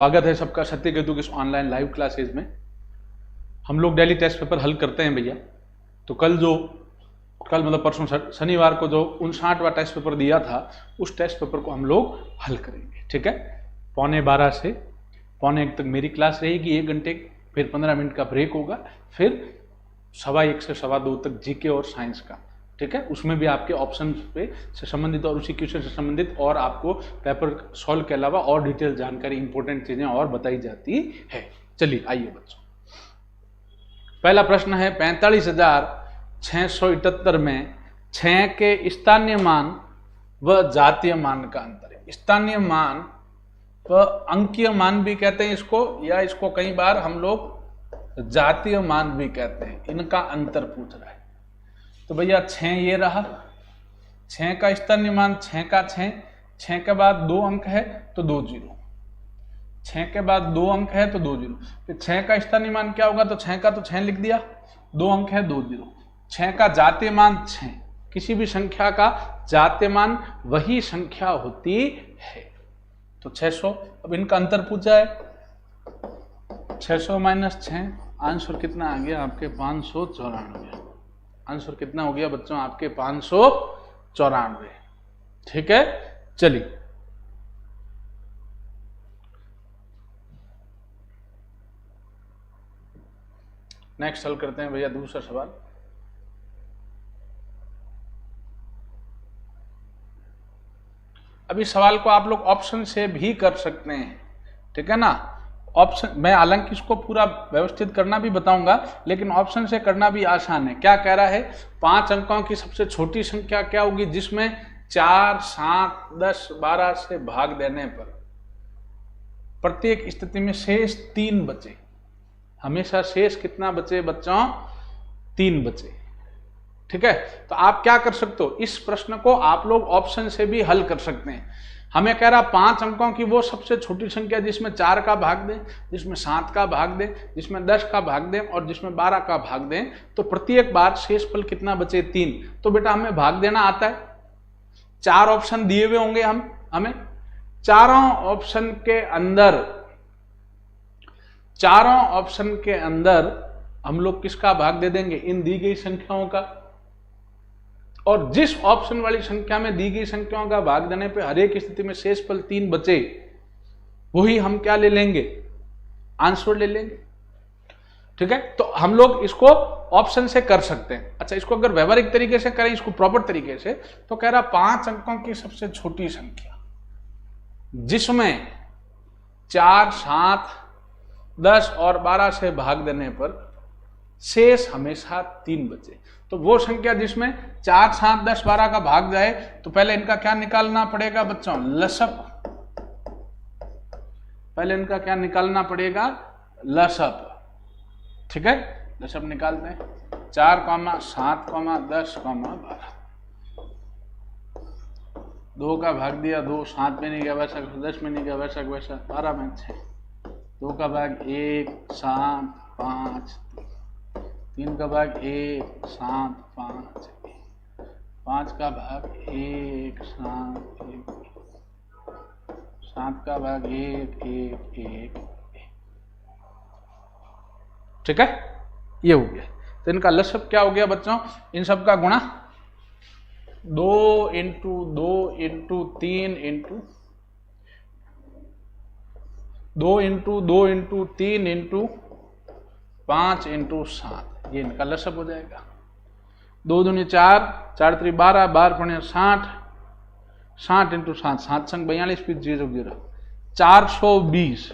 स्वागत है सबका सत्य केतु की ऑनलाइन लाइव क्लासेज में। हम लोग डेली टेस्ट पेपर हल करते हैं भैया। तो कल मतलब परसों शनिवार को जो 59वां टेस्ट पेपर दिया था उस टेस्ट पेपर को हम लोग हल करेंगे। ठीक है, 11:15 से 1:45 तक मेरी क्लास रहेगी, 1 घंटे, फिर 15 मिनट का ब्रेक होगा, फिर 1:15 से 2:15 तक जीके और साइंस का। ठीक है, उसमें भी आपके ऑप्शन पे से संबंधित और उसी क्वेश्चन से संबंधित और आपको पेपर सॉल्व के अलावा और डिटेल जानकारी, इंपॉर्टेंट चीजें और बताई जाती है। चलिए आइए बच्चों, पहला प्रश्न है 45,678 में 6 के स्थानीय मान व जातीय मान का अंतर है। स्थानीय मान व अंकीय मान भी कहते हैं इसको, या इसको कई बार हम लोग जातीय मान भी कहते हैं। इनका अंतर पूछ रहा है। तो भैया 6 ये रहा, 6 का स्थानीय मान 6 का 6 के बाद 2 अंक है तो 2 जीरो, 6 के बाद 2 अंक है तो 2 जीरो। फिर 6 का स्थानीय मान क्या होगा, तो 6 का तो 6 लिख दिया, 2 अंक है 2 जीरो। 6 का जातीय मान 6, किसी भी संख्या का जातीय मान वही संख्या होती है। तो 600, अब इनका अंतर पूछा है, 600 - 6, आंसर कितना आ गया आपके 594। आंसर कितना हो गया बच्चों आपके 594। ठीक है, चलिए नेक्स्ट हल करते हैं भैया दूसरा सवाल। अब इस सवाल को आप लोग ऑप्शन से भी कर सकते हैं। ठीक है ना, ऑप्शन मैं हालांकि इसको पूरा व्यवस्थित करना भी बताऊंगा, लेकिन ऑप्शन से करना भी आसान है। क्या कह रहा है, 5 अंकों की सबसे छोटी संख्या क्या होगी जिसमें 4, 7, 10, 12 से भाग देने पर प्रत्येक स्थिति में शेष 3 बचे। हमेशा शेष कितना बचे बच्चों, 3 बचे। ठीक है, तो आप क्या कर सकते हो, इस प्रश्न को आप लोग ऑप्शन से भी हल कर सकते हैं। हमें कह रहा 5 अंकों की वो सबसे छोटी संख्या जिसमें 4 का भाग दें, जिसमें 7 का भाग दें, जिसमें 10 का भाग दें और जिसमें 12 का भाग दें, तो प्रत्येक बार शेषफल कितना बचे, 3। तो बेटा हमें भाग देना आता है। 4 ऑप्शन दिए हुए होंगे हमें चारों ऑप्शन के अंदर हम लोग किसका भाग दे देंगे, इन दी गई संख्याओं का। और जिस ऑप्शन वाली संख्या में दी गई संख्याओं का भाग देने पे हर एक स्थिति में शेषफल 3 बचे, वही हम क्या ले लेंगे, आंसर ले लेंगे। ठीक है, तो हम लोग इसको ऑप्शन से कर सकते हैं। अच्छा, इसको अगर व्यवहारिक तरीके से करें, इसको प्रॉपर तरीके से, तो कह रहा 5 अंकों की सबसे छोटी संख्या जिसमें 4, 7, 10 और 12 से भाग देने पर शेष हमेशा 3 बचे। तो वो संख्या जिसमें 4, 7, 10, 12 का भाग जाए, तो पहले इनका क्या निकालना पड़ेगा बच्चों, लसअप। पहले इनका क्या निकालना पड़ेगा, लसअप। ठीक है, लसअप निकालते हैं। 4, 7, 10, 12। 2 का भाग दिया, 2 7 में नहीं गया वैसा, 10 में नहीं गया वैसा, 12 में 6। 2 का भाग 1, 7, 5। 3 का भाग 1, 7, 5, 5 का भाग 1, 7, 1, 7 का भाग 1, 1, 1। ठीक है, ये हो गया। तो इनका लसअप क्या हो गया बच्चों, इन सब का गुणा 2 × 2 × 3 × 2 × 2 × 3 × 5 × 7, ये इनका लसअप हो जाएगा। 2 दूनी 4, 4 3 12, 12 60, 60 × 7, 7 संग 42, फिर 0 0, 420।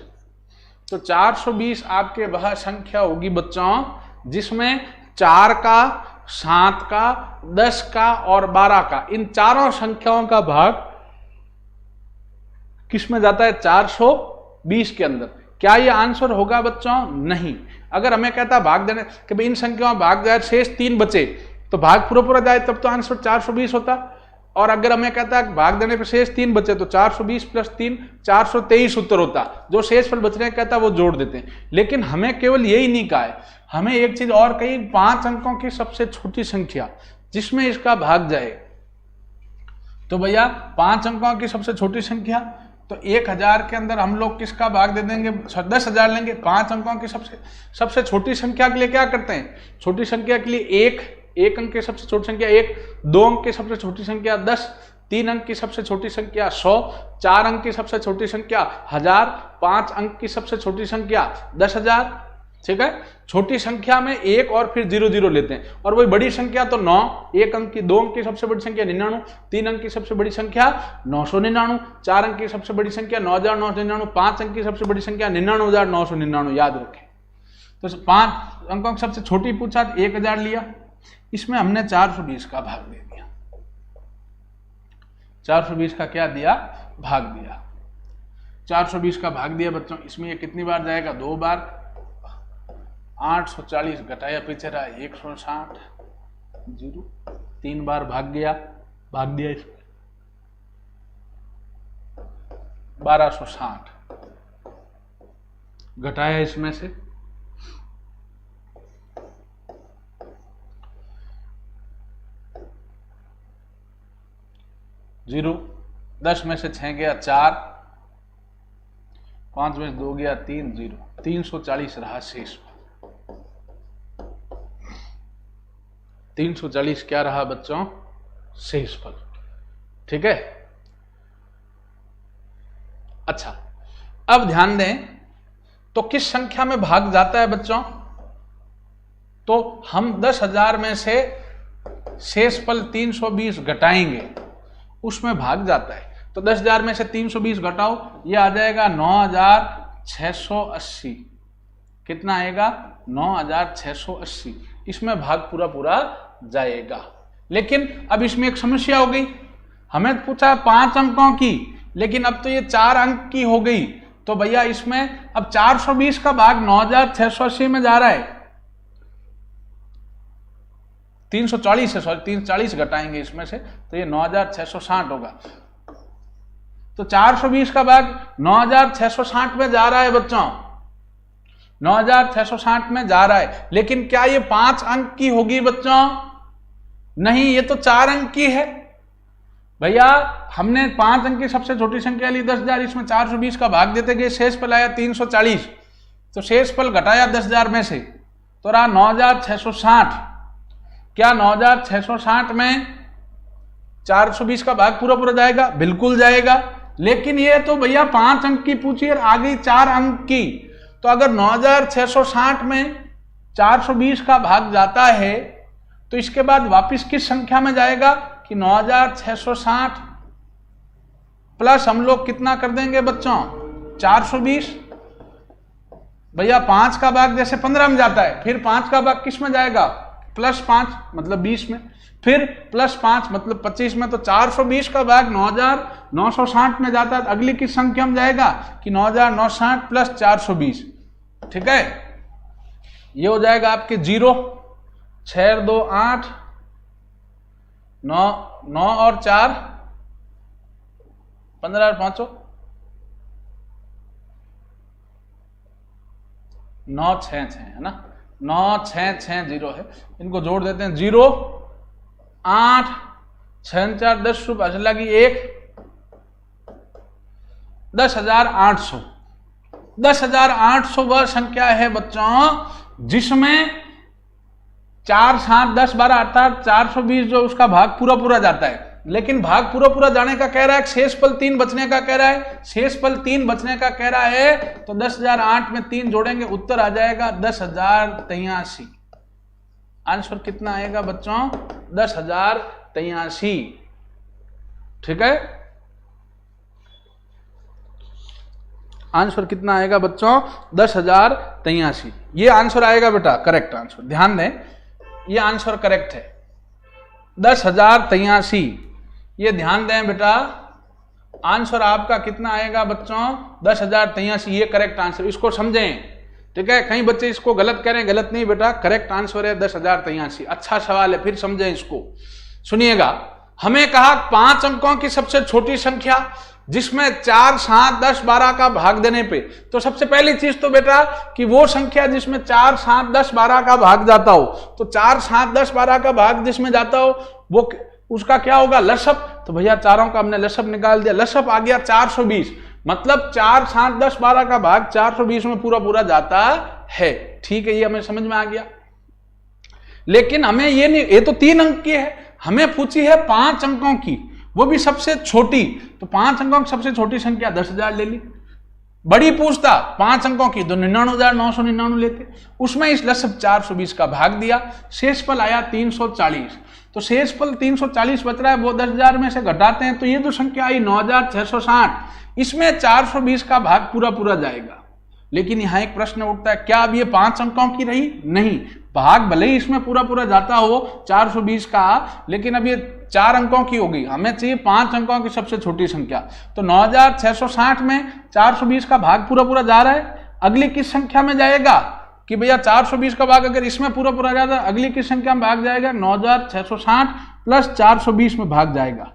तो 420 आपके वह संख्या होगी बच्चों जिसमें 4 का, 7 का, 10 का और 12 का, इन चारों संख्याओं का भाग किस में जाता है, 420 के अंदर। क्या ये आंसर होगा बच्चों, नहीं। अगर हमें कहता भाग देने कि भाई इन संख्याओं भाग जाए, शेष 3 बचे, तो भाग पूरा जाए तब तो आंसर 420 होता। और अगर हमें कहता है भाग देने पर शेष 3 बचे, तो 420 + 3 423 उत्तर होता। जो शेषफल बच रहे हैं कहता वो जोड़ देते हैं। लेकिन हमें केवल यही नहीं कहा है, हमें एक चीज और कही, 5 अंकों की सबसे छोटी संख्या जिसमें इसका भाग जाए। तो भैया 5 अंकों की सबसे छोटी संख्या तो 1000 के अंदर हम लोग किसका भाग दे देंगे, 10,000 लेंगे। 5 अंकों की सबसे छोटी संख्या के लिए क्या करते हैं, छोटी संख्या के लिए एक अंक की सबसे छोटी संख्या 1, 2 अंक की सबसे छोटी संख्या 10, 3 अंक की सबसे छोटी संख्या 100, 4 अंक की सबसे छोटी संख्या 1000, 5 अंक की सबसे छोटी संख्या 10,000। ठीक है, छोटी संख्या में 1 और फिर 0 लेते हैं, और वही बड़ी संख्या तो 9, 1 अंक की 2 अंक की सबसे बड़ी संख्या 99, 3 अंक की सबसे बड़ी संख्या 999, 4 अंक की सबसे बड़ी संख्या 9,999, 5 अंक की सबसे बड़ी संख्या 99,999। याद रखें, तो 5 अंकों की सबसे छोटी पूछा 1000 लिया, इसमें हमने 420 का भाग दे दिया। 420 का क्या दिया, भाग दिया। 420 का भाग दिया बच्चों, इसमें ये कितनी बार जाएगा, 2 बार। 840 घटाया पीछे रहा 160, 0, 3 बार भाग दिया इसमें 1260, घटाया इसमें से 0, 10 में से 6 गया 4, 5 में से 2 गया 3, 0, 340 रहा शेष। 340 क्या रहा बच्चों, शेषफल। ठीक है, अच्छा अब ध्यान दें, तो किस संख्या में भाग जाता है बच्चों, तो हम 10,000 में से शेषफल 320 घटाएंगे, उसमें भाग जाता है। तो 10,000 में से 320 घटाओ, ये आ जाएगा 9,680। कितना आएगा, 9,680। इसमें भाग पूरा जाएगा। लेकिन अब इसमें एक समस्या हो गई, हमें पूछा 5 अंकों की, लेकिन अब तो ये 4 अंक की हो गई। तो भैया इसमें अब 420 का भाग 9,680 में जा रहा है, 340 से, सॉरी 340 घटाएंगे इसमें से, तो ये 9,660 होगा। तो 420 का भाग 9,660 में जा रहा है बच्चों, 9,660 में जा रहा है। लेकिन क्या ये 5 अंक की होगी बच्चों, नहीं, ये तो 4 अंक की है। भैया हमने 5 अंक की सबसे छोटी संख्या ली 10,000, इसमें 420 का भाग देते गए, शेषफल आया 340, तो शेषफल घटाया 10,000 में से, तो रहा 9,660। क्या 9,660 में 420 का भाग पूरा जाएगा, बिल्कुल जाएगा। लेकिन ये तो भैया 5 अंक की पूछी और आ गई 4 अंक की, तो अगर 9,660 में 420 का भाग जाता है, तो इसके बाद वापस किस संख्या में जाएगा कि 9,660 प्लस हम लोग कितना कर देंगे बच्चों, 420। भैया 5 का भाग जैसे 15 में जाता है, फिर 5 का भाग किस में जाएगा, +5 मतलब 20 में, फिर +5 मतलब 25 में। तो 420 का भाग 9,960 में जाता है, अगली किस संख्या में जाएगा कि 9,960 प्लस 420। ठीक है, ये हो जाएगा आपके 0, 6 2 8, 9 और 4 15 और 5 9 6 6 है ना, 9 6 6 0 है, इनको जोड़ देते हैं। 0 8 6 4 10 लगी 1, 10,800। 10,800 वह संख्या है बच्चों जिसमें 4 7 10 12 अर्थात 420 जो उसका भाग पूरा जाता है। लेकिन भाग पूरा जाने का कह रहा है, शेषफल 3 बचने का कह रहा है, शेषफल 3 बचने का कह रहा है। तो 10,008 में 3 जोड़ेंगे, उत्तर आ जाएगा 10,083। आंसर कितना आएगा बच्चों, 10,083। ठीक है, आंसर कितना आएगा बच्चों, 10,083। ये आंसर आएगा बेटा, करेक्ट आंसर। ध्यान दें, ये आंसर करेक्ट है, 10,083। ये ध्यान दें बेटा, आंसर आपका कितना आएगा बच्चों, 10,083। ये करेक्ट आंसर, इसको समझें। ठीक है, कई बच्चे इसको गलत कह रहे हैं, गलत नहीं बेटा, करेक्ट आंसर है 10,083। अच्छा सवाल है, फिर समझें इसको, सुनिएगा। हमें कहा 5 अंकों की सबसे छोटी संख्या जिसमें 4 7 10 12 का भाग देने पे, तो सबसे पहली चीज तो बेटा कि वो संख्या जिसमें 4 7 10 12 का भाग जाता हो, तो 4 7 10 12 का भाग जिसमें जाता हो वो उसका क्या होगा, लसअप। तो भैया चारों का हमने लसअप निकाल दिया, लसअप आ गया 420। मतलब 4, 7, 10, 12 का भाग 420 में पूरा पूरा जाता है। ठीक है, ये हमें समझ में आ गया। लेकिन हमें ये नहीं, ये तो 3 अंक की है, हमें पूछी है 5 अंकों की, वो भी सबसे छोटी। तो 5 अंकों की सबसे छोटी संख्या 10,000 ले ली। बड़ी पूछता 5 अंकों की तो 99,999 लेते, उसमें इस लसब 420 का भाग दिया, शेषफल आया 340। तो शेषफल 340 बच रहा है, वो 10,000 में से घटाते हैं तो ये जो संख्या आई 9,660, इसमें 420 का भाग पूरा पूरा जाएगा। लेकिन यहां एक प्रश्न उठता है, क्या अब ये 5 अंकों की रही? नहीं, भाग भले ही इसमें पूरा पूरा जाता हो 420 का, लेकिन अब ये 4 अंकों की होगी, हमें चाहिए 5 अंकों की सबसे छोटी संख्या। तो 9,660 में 420 का भाग पूरा पूरा जा रहा है, अगली किस संख्या में जाएगा कि भैया 420 का भाग अगर इसमें पूरा पूरा जाता है, अगली किस संख्या में भाग जाएगा? 9,660 प्लस 420 में भाग जाएगा।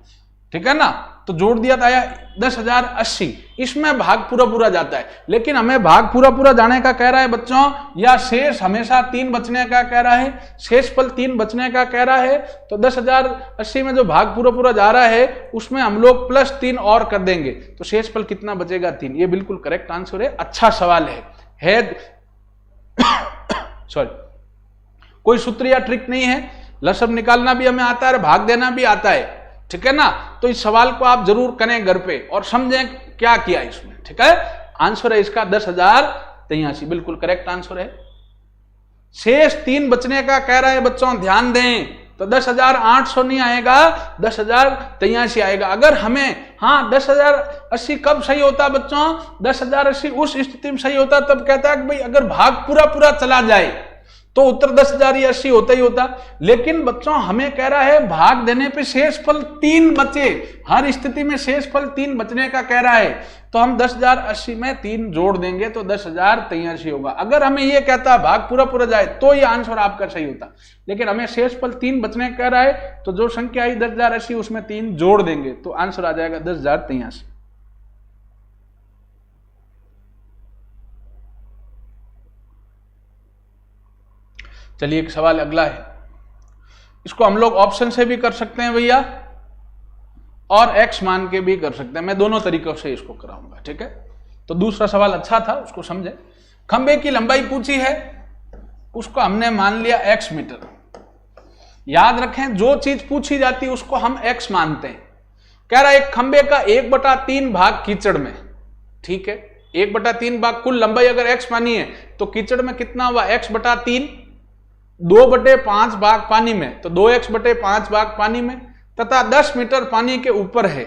ठीक है ना, तो जोड़ दिया था आया 10,080, इसमें भाग पूरा पूरा जाता है। लेकिन हमें भाग पूरा पूरा जाने का कह रहा है बच्चों, या शेष हमेशा 3 बचने का कह रहा है, शेषफल 3 बचने का कह रहा है। तो 10,080 में जो भाग पूरा पूरा जा रहा है उसमें हम लोग प्लस 3 और कर देंगे, तो शेषफल कितना बचेगा? 3। ये बिल्कुल करेक्ट आंसर है, अच्छा सवाल है सॉरी, कोई सूत्र या ट्रिक नहीं है, लसब निकालना भी हमें आता है और भाग देना भी आता है। ठीक है ना, तो इस सवाल को आप जरूर करें घर पे और समझें क्या किया इसमें। ठीक है, आंसर है इसका 10,083, बिल्कुल करेक्ट आंसर है। शेष 3 बचने का कह रहा है बच्चों, ध्यान दें, तो 10,800 नहीं आएगा, 10,083 आएगा। अगर हमें 10,080 कब सही होता बच्चों? 10,080 उस स्थिति में सही होता तब कहता है कि भाई अगर भाग पूरा पूरा चला जाए तो उत्तर 10,080 होता ही होता। लेकिन बच्चों हमें कह रहा है भाग देने पे शेषफल 3 बचे, हर स्थिति में शेषफल 3 बचने का कह रहा है, तो हम 10,080 में 3 जोड़ देंगे तो 10,083 होगा। अगर हमें यह कहता भाग पूरा पूरा जाए तो ये आंसर आपका सही होता, लेकिन हमें शेषफल 3 बचने का कह रहा है, तो जो संख्या आई 10,080 उसमें 3 जोड़ देंगे तो आंसर आ जाएगा 10,083। चलिए एक सवाल अगला है, इसको हम लोग ऑप्शन से भी कर सकते हैं भैया और एक्स मान के भी कर सकते हैं, मैं दोनों तरीकों से इसको कराऊंगा। ठीक है, तो दूसरा सवाल अच्छा था, उसको समझे। खंबे की लंबाई पूछी है, उसको हमने मान लिया x मीटर। याद रखें जो चीज पूछी जाती है उसको हम x मानते हैं। कह रहा है एक खंबे का 1/3 भाग कीचड़ में। ठीक है, 1/3 भाग कुल लंबाई अगर x मानी है तो कीचड़ में कितना हुआ? x/3। 2/5 भाग पानी में, तो 2x/5 भाग पानी में, तथा 10 मीटर पानी के ऊपर है,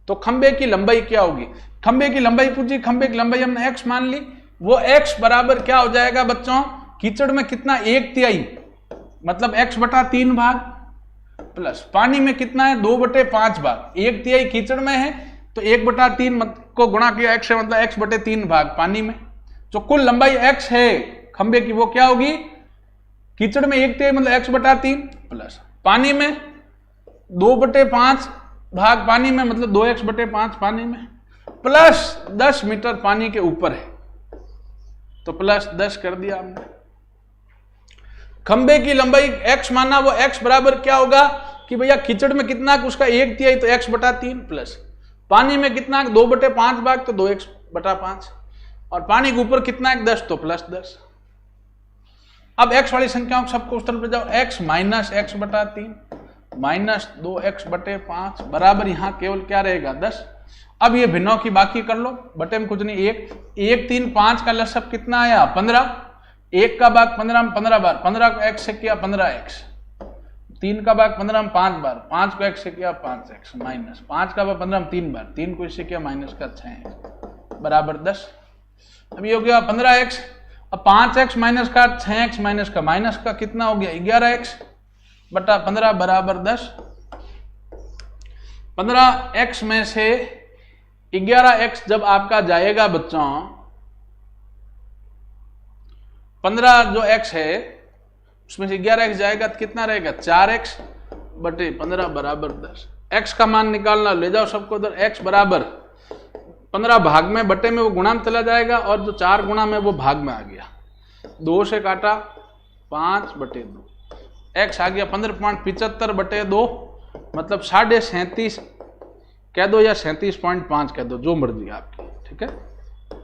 तो खंबे की लंबाई क्या होगी? खंबे की लंबाई पूछी, खंबे की लंबाई हमने x मान ली, वो x बराबर क्या हो जाएगा बच्चों? कीचड़ में कितना? 1/3, मतलब x/3 भाग, प्लस पानी में कितना है? 2/5 भाग, 1/3 कीचड़ में है तो 1/3 को गुणा किया x से, मतलब x/3 भाग पानी में। जो कुल लंबाई x है खंबे की वो क्या होगी? कीचड़ में 1/3 मतलब x/3 प्लस पानी में 2/5 भाग पानी में, मतलब 2x/5 पानी में, प्लस 10 मीटर पानी के ऊपर है, तो प्लस 10 कर दिया हमने। खंबे की लंबाई x माना, वो x बराबर क्या होगा कि भैया कीचड़ में कितना, उसका 1/3 तो x/3 प्लस पानी में कितना 2/5 भाग तो 2x/5, और पानी के ऊपर कितना 10 तो प्लस 10। अब x वाली संख्याओं सबको उस तरफ ले जाओ, x minus x/3 minus 2x/5 बराबर यहां केवल क्या रहेगा? 10। अब ये भिन्नों की बाकी कर लो, बटे में कुछ नहीं, 1 3 5 का लसब कितना आया? 15। 1 का भाग 15 में 15 बार, 15 को x से किया 15x, 3 का भाग 15 में 5 बार, 5 को x से किया 5x, माइनस 5 का भाग 15 में 3 बार, 3 को इससे किया माइनस का 6x बराबर 10। अब ये हो गया 15x। अब 5x माइनस का 6x माइनस का कितना हो गया? 11x/15 बराबर 10। 15x में से 11x जब आपका जाएगा बच्चों, 15 जो x है उसमें से 11x जाएगा तो कितना रहेगा? 4x/15 बराबर 10। x का मान निकालना, ले जाओ सबको उधर, x बराबर 15 भाग में बटे में वो गुणा में चला जाएगा, और जो 4 गुणा में वो भाग में आ गया, 2 से काटा 5/2, x आ गया 15.75/2, मतलब 37.5 कह दो या 37.5 कह दो, जो मर्जी आपकी। ठीक है,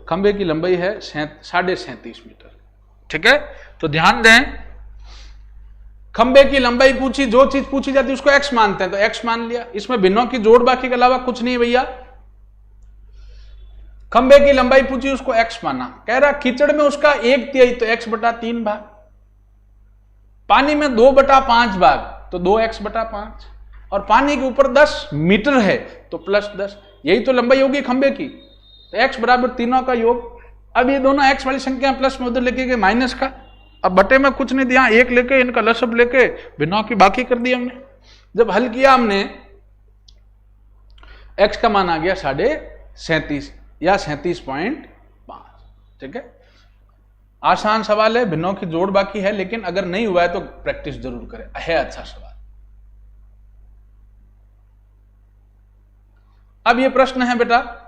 खंबे की लंबाई है 37.5 मीटर। ठीक है, तो ध्यान दें, खंबे की लंबाई पूछी, जो चीज पूछी जाती है उसको x मानते हैं, तो x मान लिया। इसमें भिन्नों की जोड़ बाकी के अलावा कुछ नहीं भैया। खंबे की लंबाई पूछी, उसको x माना। कह रहा कीचड़ में उसका 1/3 तो x/3 भाग, पानी में 2/5 भाग तो 2x/5, और पानी के ऊपर 10 मीटर है तो +10। यही तो लंबाई होगी खंबे की। तो x बराबर तीनों का योग। अब ये दोनों x वाली संख्या प्लस में उधर लेके गए माइनस का। अब बटे में कुछ नहीं दिया, एक लेके इनका लसब लेके भिन्नों की बाकी कर दी हमने। जब हल किया हमने, x का मान आ गया 37.5 या 37.5। ठीक है, आसान सवाल है, भिन्नों की जोड़ बाकी है, लेकिन अगर नहीं हुआ है तो प्रैक्टिस जरूर करें, है अच्छा सवाल। अब ये प्रश्न है बेटा,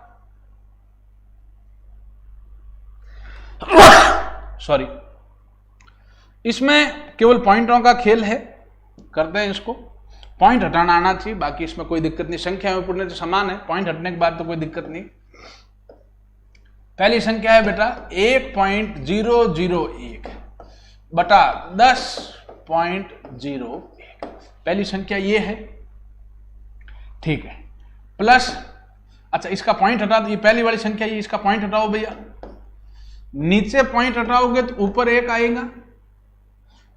सॉरी, इसमें केवल पॉइंटों का खेल है, करते हैं इसको। पॉइंट हटाना आना चाहिए, बाकी इसमें कोई दिक्कत नहीं, संख्या में पूर्ण तो समान है, पॉइंट हटने के बाद तो कोई दिक्कत नहीं। पहली संख्या है बेटा 1.001 बटा 10.01, पहली संख्या ये है। ठीक है, प्लस, अच्छा इसका पॉइंट हटा दो, ये पहली वाली संख्या, ये इसका पॉइंट हटाओ भैया। नीचे पॉइंट हटाओगे तो ऊपर 1 आएगा,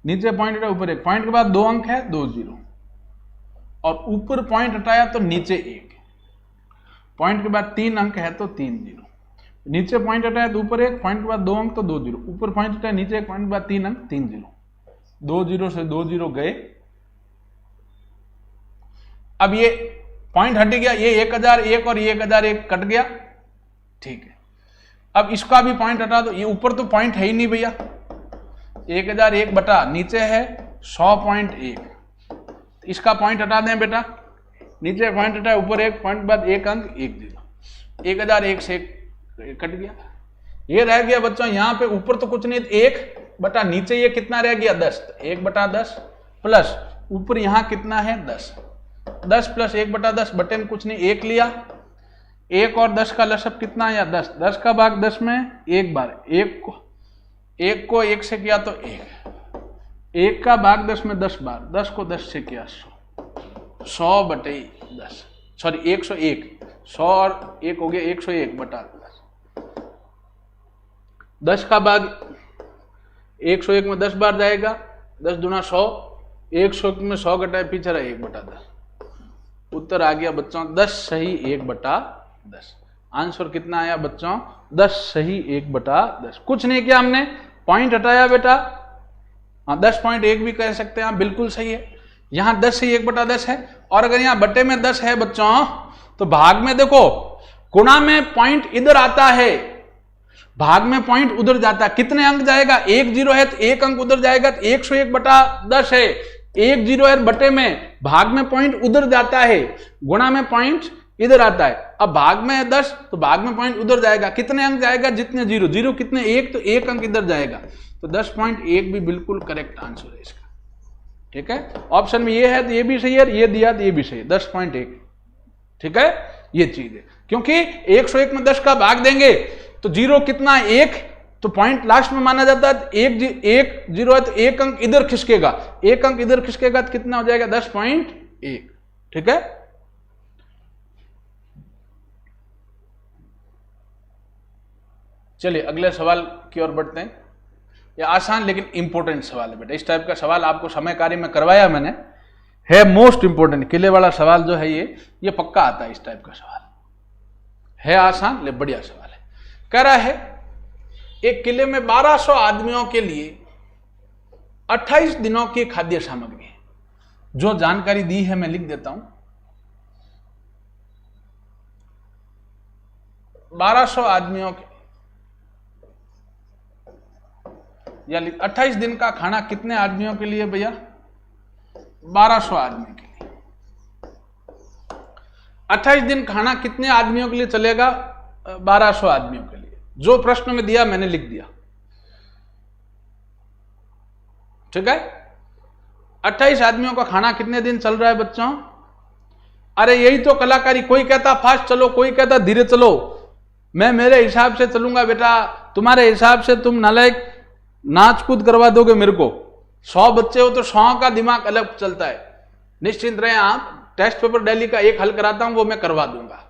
नीचे पॉइंट हटाओ ऊपर 1, पॉइंट के बाद 2 अंक है 2 0, और ऊपर पॉइंट हटाया तो नीचे 1, पॉइंट के बाद 3 अंक है तो 3 0, नीचे पॉइंट हटाया तो ऊपर 1, पॉइंट के बाद 2 अंक तो 2 0, ऊपर पॉइंट हटाया नीचे 1, पॉइंट के बाद 3 अंक 3 0, 2 0 से 2 0 गए। अब ये पॉइंट हट गया, ये 1001 और ये 1001 कट गया। ठीक है, अब इसका भी पॉइंट हटा दो, ये ऊपर तो पॉइंट है ही नहीं भैया, 1001 बटा नीचे है 100.1, इसका पॉइंट हटा दें बेटा, नीचे पॉइंट हटाया ऊपर 1, पॉइंट बाद 1 अंक 1 0, 1001 से कट गया। ये रह गया बच्चों, यहां पे ऊपर तो कुछ नहीं, 1 बटा नीचे ये कितना रह गया 10, 1/10 प्लस ऊपर यहां कितना है 10, 10 प्लस 1/10, बटे में कुछ नहीं, 1 लिया, 1 और 10 का लसब कितना आया 10, 10 का भाग 10 में 1 बार, 1 को 1 से किया तो 1 का भाग 10 में 10 बार, 10 को 10 से किया 100/10, सॉरी 101, 100 और 1 हो गया 101/10, 10 का भाग 101 में 10 बार जाएगा, 10 दूना 100, 100 में 100 घटाए पीछे रहा 1/10, उत्तर आ गया बच्चों 10 सही 1/10। आंसर कितना आया बच्चों 10 सही 1/10। कुछ नहीं किया हमने, पॉइंट हटाया बेटा, हाँ 10.1 भी कह सकते हैं आप, बिल्कुल सही है। यहां 10 सही 1/10 है, और अगर यहां बटे में 10 है बच्चों तो भाग में देखो, गुणा में पॉइंट इधर आता है, भाग में पॉइंट उधर जाता है, कितने अंक जाएगा, 1 0 है तो 1 अंक उधर जाएगा, तो 101/10 है, 1 0 है बटे में, भाग में पॉइंट उधर जाता है, गुणा में पॉइंट इधर आता है। अब भाग में 10 तो भाग में पॉइंट उधर जाएगा, कितने अंक जाएगा, जितने 0 0 कितने 1, तो 1 अंक इधर जाएगा, तो 10.1 भी बिल्कुल करेक्ट आंसर है इसका। ठीक है, ऑप्शन में ये है तो ये भी सही है, ये दिया तो ये भी सही है, 10.1। ठीक है, ये चीज है, क्योंकि 101 में 10 का भाग देंगे तो 0 कितना 1, तो पॉइंट लास्ट में माना जाता है, 1 0 है तो 1 अंक इधर खिसकेगा, 1 अंक इधर खिसकेगा तो कितना हो जाएगा 10.1। ठीक है, चलिए अगले सवाल की ओर बढ़ते हैं। यह आसान लेकिन इंपॉर्टेंट सवाल है बेटा, इस टाइप का सवाल आपको समय कार्य में करवाया मैंने, है मोस्ट इंपॉर्टेंट। किले वाला सवाल जो है ये पक्का आता है, इस टाइप का सवाल है, आसान ले बढ़िया सवाल है। कह रहा है एक किले में 1200 आदमियों के लिए 28 दिनों की खाद्य सामग्री है। जो जानकारी दी है मैं लिख देता हूं, 1200 आदमियों के या 28 दिन का खाना कितने आदमियों के लिए भैया, 1200 आदमी के लिए। 28 दिन खाना कितने आदमियों के लिए चलेगा, 1200 आदमियों के लिए। जो प्रश्न में दिया मैंने लिख दिया। ठीक है, 28 आदमियों का खाना कितने दिन चल रहा है बच्चों, अरे यही तो कलाकारी, कोई कहता फास्ट चलो, कोई कहता धीरे चलो, मैं मेरे हिसाब से चलूंगा बेटा, तुम्हारे हिसाब से तुम नालायक नाच कूद करवा दोगे मेरे को। 100 बच्चे हो तो 100 का दिमाग अलग चलता है। निश्चिंत रहे आप, टेस्ट पेपर डेली का एक हल कराता हूं, वो मैं करवा दूंगा।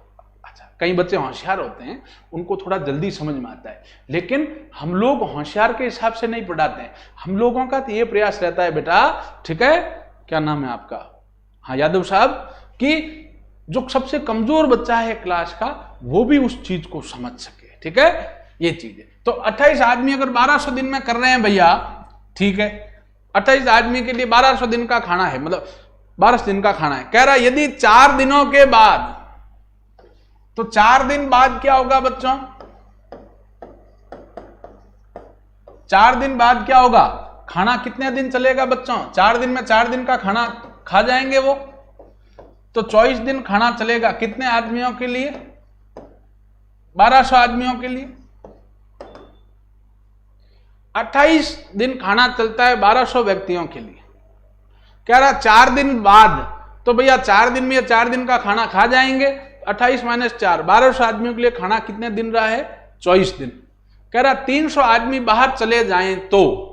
अच्छा, कई बच्चे होशियार होते हैं, उनको थोड़ा जल्दी समझ में आता है, लेकिन हम लोग होशियार के हिसाब से नहीं पढ़ाते हैं। हम लोगों का तो ये प्रयास रहता है बेटा, ठीक है, क्या नाम है आपका, हाँ यादव साहब, कि जो सबसे कमजोर बच्चा है क्लास का वो भी उस चीज को समझ सके, ठीक है, ये चीज है। तो 28 आदमी अगर 1200 दिन में कर रहे हैं भैया, ठीक है, 28 आदमी के लिए 1200 दिन का खाना है, मतलब 12 दिन का खाना है। कह रहा है यदि 4 दिनों के बाद, तो 4 दिन बाद क्या होगा बच्चों, 4 दिन बाद क्या होगा, खाना कितने दिन चलेगा बच्चों, 4 दिन में 4 दिन का खाना खा जाएंगे वो, तो 24 दिन खाना चलेगा। कितने आदमियों के लिए, 1200 आदमियों के लिए। 28 दिन खाना चलता है 1200 व्यक्तियों के लिए। कह रहा 4 दिन बाद, तो भैया 4 दिन में 4 दिन का खाना खा जाएंगे। 28 - 4, 1200 आदमियों के लिए खाना कितने दिन रहा है, 24 दिन। कह रहा 300 आदमी बाहर चले जाएं तो,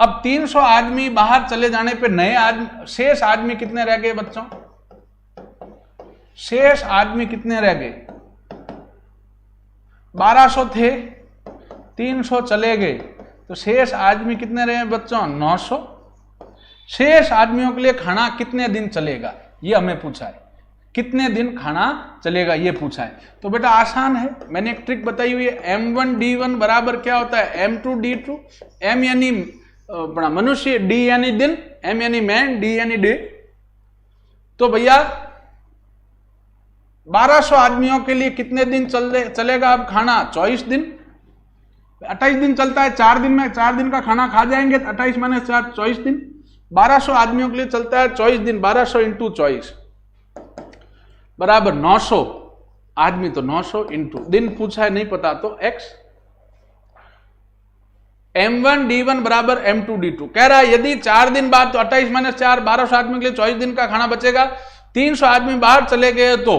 अब 300 आदमी बाहर चले जाने पे नए आदमी, शेष आदमी कितने रह गए बच्चों, शेष आदमी कितने रह गए, 1200 थे, 300 चले गए, तो शेष आदमी कितने रहे बच्चों, 900। शेष आदमियों के लिए खाना कितने दिन चलेगा, ये हमें पूछा है, कितने दिन खाना चलेगा ये पूछा है। तो बेटा आसान है, मैंने एक ट्रिक बताई हुई है। M1D1 बराबर क्या होता है, M2D2। M यानी मनुष्य, D यानी दिन, M यानी मैन, D यानी डे। तो भैया 1200 आदमियों के लिए कितने दिन चलेगा अब खाना, 24 दिन। 28 दिन चलता है, 4 दिन में 4 दिन का खाना खा जाएंगे, 28 - 4, 24 दिन। 1200 आदमियों के लिए चलता है 24 दिन, 1200 × 24 बराबर 900 आदमी, तो 900 इंटू दिन पूछा है, नहीं पता तो x। M1D1 बराबर M2D2। कह रहा है यदि 4 दिन बाद, तो 28 - 4, 1200 आदमी के लिए 24 दिन का खाना बचेगा। 300 आदमी बाहर चले गए तो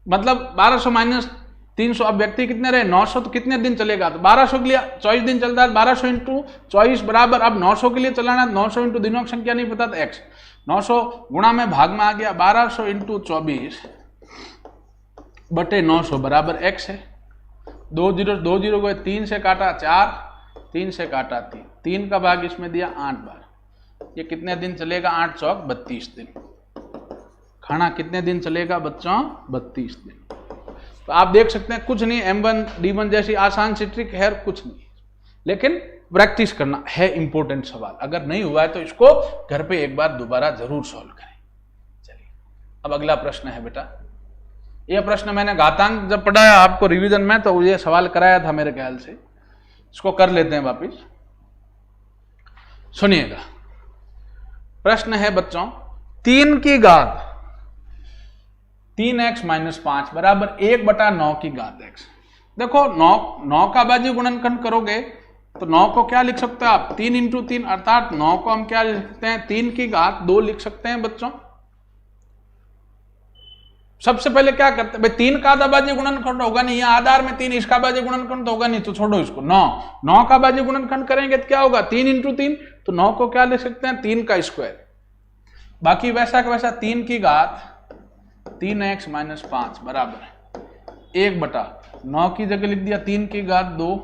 मतलब 1200 - 300, अब व्यक्ति कितने रहे, 900, तो कितने दिन चलेगा, तो 1200 के लिए 24 दिन चलता है, 1200 × 24 बराबर, अब 900 के लिए चलाना है, 900 × दिनों की संख्या नहीं पता तो x। 900 गुणा में भाग में आ गया, 1200 × 24 बटे 900 बराबर x है। 2 0 को 3 से काटा 4, 3 से काटा 3, 3 का भाग इसमें दिया 8 बार। ये कितने दिन चलेगा, 8 चौक 32 दिन। खाना कितने दिन चलेगा बच्चों, 32 दिन। तो आप देख सकते हैं कुछ नहीं, M1D1 जैसी आसान सी ट्रिक है, कुछ नहीं, लेकिन प्रैक्टिस करना है इंपॉर्टेंट सवाल। अगर नहीं हुआ है तो इसको घर पे एक बार दोबारा जरूर सॉल्व करें। चलिए अब अगला प्रश्न है बेटा, यह प्रश्न मैंने घातांक जब पढ़ाया आपको रिवीजन में, तो ये सवाल कराया था मेरे ख्याल से, इसको कर लेते हैं वापिस, सुनिएगा। प्रश्न है बच्चों, 3 की घात 3x - 5 बराबर 1/9 की घात x। देखो 9 का बाजी गुणनखंड करोगे तो 9 को क्या लिख सकते हैं आप, 3 × 3, अर्थात 9 को हम क्या लिख सकते हैं, 3 की घात 2 लिख सकते हैं बच्चों। सबसे पहले क्या करते हैं भाई, 3 का आधा बाजी गुणनखंड होगा नहीं, यहाँ आधार में 3, इसका बाजी गुणनखंड तो होगा नहीं, तो छोड़ो इसको। 9 का बाजी गुणनखंड करेंगे तो क्या होगा, 3 × 3, तो 9 को क्या लिख सकते हैं, 3 का स्क्वायर। बाकी वैसा का वैसा 3 की घात 3x - 5 बराबर 1/9 की जगह लिख दिया 3 की घात 2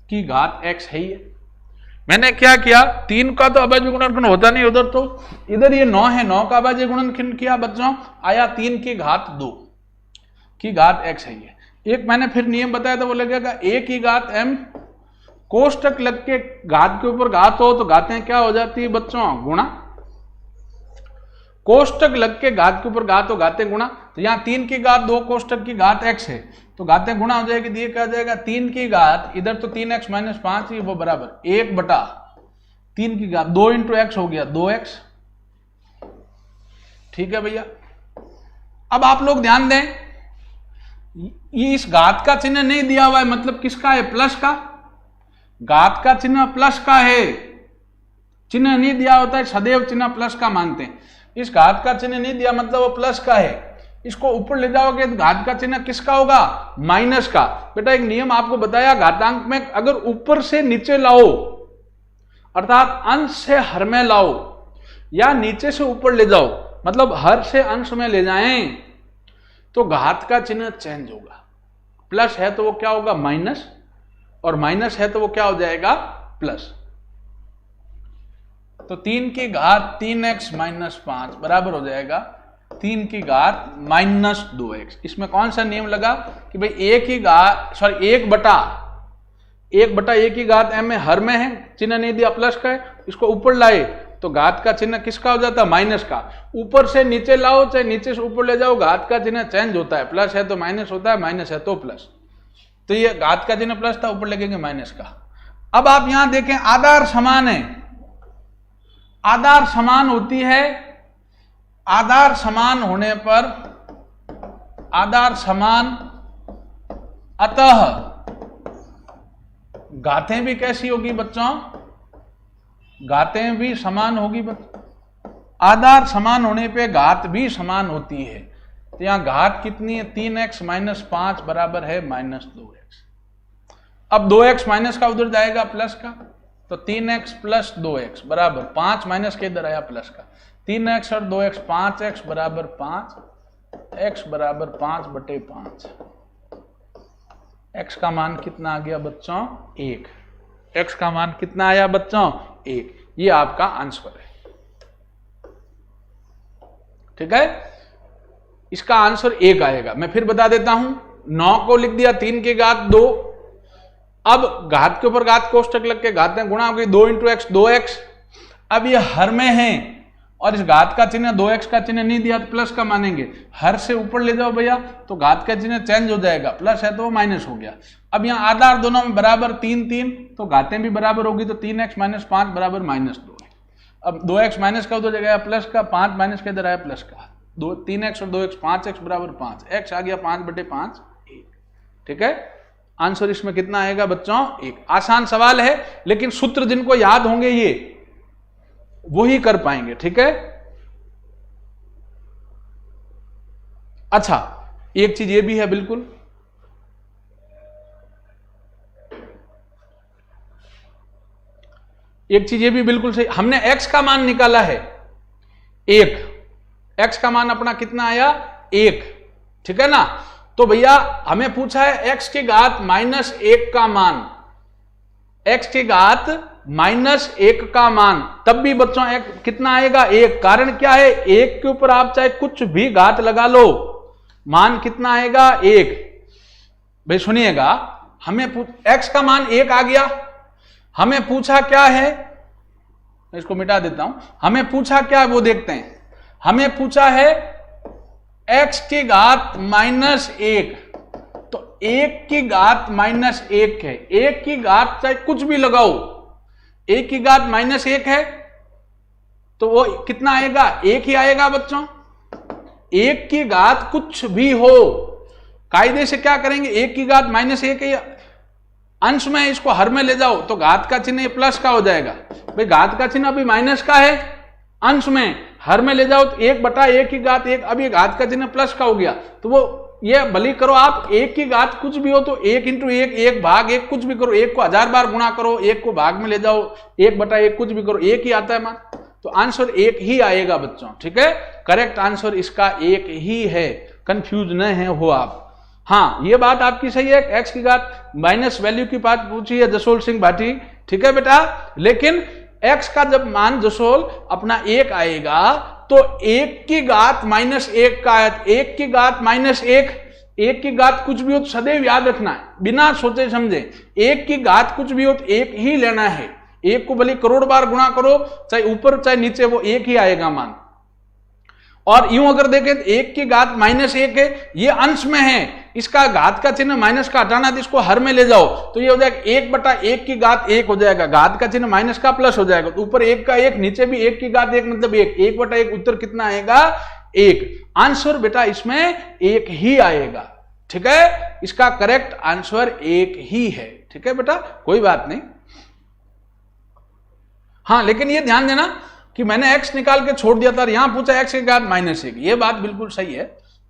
की घात x है ये। मैंने क्या किया, 3 का तो अभाज्य गुणनखंड होता नहीं उधर, तो इधर ये 9 है, 9 का अभाज्य गुणनखंड किया बच्चों, आया 3 की घात 2 की घात x है ये। एक मैंने फिर नियम बताया था, वो लगेगा a की घात m, कोष्टक लग के घात के ऊपर घात हो तो घातें क्या हो जाती है बच्चों, गुणा। कोष्टक लग के घात के ऊपर घात हो, घातें गुणा। तो यहाँ 3 की घात 2 कोष्टक की घात x है, तो घातें गुणा हो जाएगी, दिए क्या जाएगा 3 की घात, इधर तो 3x - 5 ही, वो बराबर 1/3 की घात 2 × x हो गया 2x। ठीक है भैया। अब आप लोग ध्यान दें, ये इस घात का चिन्ह नहीं दिया हुआ है, मतलब किसका है, प्लस का। घात का चिन्ह प्लस का है, चिन्ह नहीं दिया होता है, सदैव चिन्ह प्लस का मानते हैं। इस घात का चिन्ह नहीं दिया मतलब वो प्लस का है, इसको ऊपर ले जाओगे तो घात का चिन्ह किसका होगा? माइनस का। बेटा एक नियम आपको बताया, घातांक में अगर ऊपर से नीचे लाओ अर्थात अंश से हर में लाओ या नीचे से ऊपर ले जाओ, मतलब हर से अंश में ले जाएं, तो घात का चिन्ह चेंज होगा। प्लस है तो वो क्या होगा? माइनस, और माइनस है तो वो क्या हो जाएगा? प्लस। तो 3 की घात 3x माइनस 5 बराबर हो जाएगा 3 की घात माइनस 2x। इसमें कौन सा नियम लगा कि भाई एक बटा ए की घात m में हर में है, चिन्ह नहीं दिया प्लस का है, इसको ऊपर लाए तो घात का चिन्ह किसका हो जाता है? माइनस का। ऊपर से नीचे लाओ चाहे नीचे से ऊपर ले जाओ, घात का चिन्ह चेंज होता है, प्लस है तो माइनस होता है, माइनस है तो प्लस। तो ये घात का चिन्ह प्लस था, ऊपर लगेंगे माइनस का। अब आप यहां देखें आधार समान है, आधार समान होती है, आधार समान होने पर आधार समान, अतः घातें भी कैसी होगी बच्चों? घातें भी समान होगी बच्चों। आधार समान होने पे घात भी समान होती है। तो यहां घात कितनी है? 3x माइनस 5 बराबर है माइनस 2x। अब 2x माइनस का उधर जाएगा प्लस का, तो 3x प्लस 2x बराबर 5 माइनस के इधर आया प्लस का, 3x और 2x 5x बराबर 5, x बराबर 5 बटे 5। x का मान कितना आ गया बच्चों? 1। x का मान कितना आया बच्चों? 1। ये आपका आंसर है, ठीक है। इसका आंसर 1 आएगा। मैं फिर बता देता हूं, 9 को लिख दिया 3 की घात 2, अब घात के ऊपर घात कोष्टक लग के घातें गुणा हो गई, 2 इंटू एक्स 2x। अब ये हर में है और इस घात का चिन्ह 2x का चिन्ह नहीं दिया तो प्लस का मानेंगे, हर से ऊपर ले जाओ भैया तो घात का चिन्ह चेंज हो जाएगा, प्लस है तो वो माइनस हो गया। अब यहाँ आधार दोनों में बराबर 3 3, तो घातें भी बराबर होगी, तो 3x माइनस 5 बराबर माइनस 2। अब 2x माइनस का उधर जगह प्लस का, 5 माइनस के इधर आया प्लस का, 3x और 2x 5x बराबर 5, x आ गया 5 बटे 5 1, ठीक है। आंसर इसमें कितना आएगा बच्चों? 1। आसान सवाल है, लेकिन सूत्र जिनको याद होंगे ये वो ही कर पाएंगे, ठीक है। अच्छा, एक चीज ये भी है बिल्कुल, एक चीज ये भी बिल्कुल सही, हमने x का मान निकाला है 1, x का मान अपना कितना आया? 1, ठीक है ना। तो भैया हमें पूछा है x की घात माइनस 1 का मान, x की घात माइनस 1 का मान, तब भी बच्चों एक कितना आएगा? 1। कारण क्या है? 1 के ऊपर आप चाहे कुछ भी घात लगा लो, मान कितना आएगा? 1। भाई सुनिएगा, हमें x का मान 1 आ गया, हमें पूछा क्या है, इसको मिटा देता हूं, हमें पूछा क्या है वो देखते हैं। हमें पूछा है x की घात माइनस 1, तो 1 की घात माइनस 1 है, 1 की घात चाहे कुछ भी लगाओ, 1 की घात माइनस 1 है तो वो कितना आएगा? 1 ही आएगा बच्चों। 1 की घात कुछ भी हो, कायदे से क्या करेंगे? 1 की घात माइनस 1 है, अंश में इसको हर में ले जाओ तो घात का चिन्ह प्लस का हो जाएगा। भाई घात का चिन्ह अभी माइनस का है, अंश में हर में ले जाओ तो 1 बटा 1 की घात 1, अब ये घात का चिन्ह प्लस का हो गया, तो वो ये भली करो आप, 1 की घात कुछ भी हो तो 1 इंटू 1, 1 भाग 1 कुछ भी करो, 1 को 1000 बार गुणा करो, 1 को भाग में ले जाओ, 1 बटा 1 कुछ भी करो, 1 ही आता है मान, तो आंसर 1 ही आएगा बच्चों, ठीक है। करेक्ट आंसर इसका 1 ही है, कंफ्यूज न है हो आप। हाँ, ये बात आपकी सही है, x की घात माइनस वैल्यू की बात पूछी है जसोल सिंह भाटी, ठीक है बेटा, लेकिन x का जब मान जसोल अपना 1 आएगा तो 1 की घात माइनस 1 का है, 1 की घात माइनस 1, 1 की घात कुछ भी हो तो सदैव याद रखना है, बिना सोचे समझे, 1 की घात कुछ भी हो तो 1 ही लेना है, 1 को भले करोड़ बार गुणा करो, चाहे ऊपर चाहे नीचे, वो 1 ही आएगा मान। और यूं अगर देखें 1 की घात माइनस 1 है, ये अंश में है, इसका घात का चिन्ह माइनस का हटाना, इसको हर में ले जाओ तो ये हो जाएगा 1 बटा 1 की घात 1 हो जाएगा, घात का चिन्ह माइनस का प्लस हो जाएगा, तो ऊपर 1 का 1, नीचे भी 1 की घात 1 मतलब 1, 1 बटा 1, उत्तर कितना आएगा? 1। आंसर बेटा इसमें 1 ही आएगा, ठीक है, इसका करेक्ट आंसर 1 ही है, ठीक है बेटा, कोई बात नहीं। हाँ, लेकिन ये ध्यान देना कि मैंने x निकाल के छोड़ दिया था, यहां पूछा x की घात माइनस 1, ये बात बिल्कुल सही है,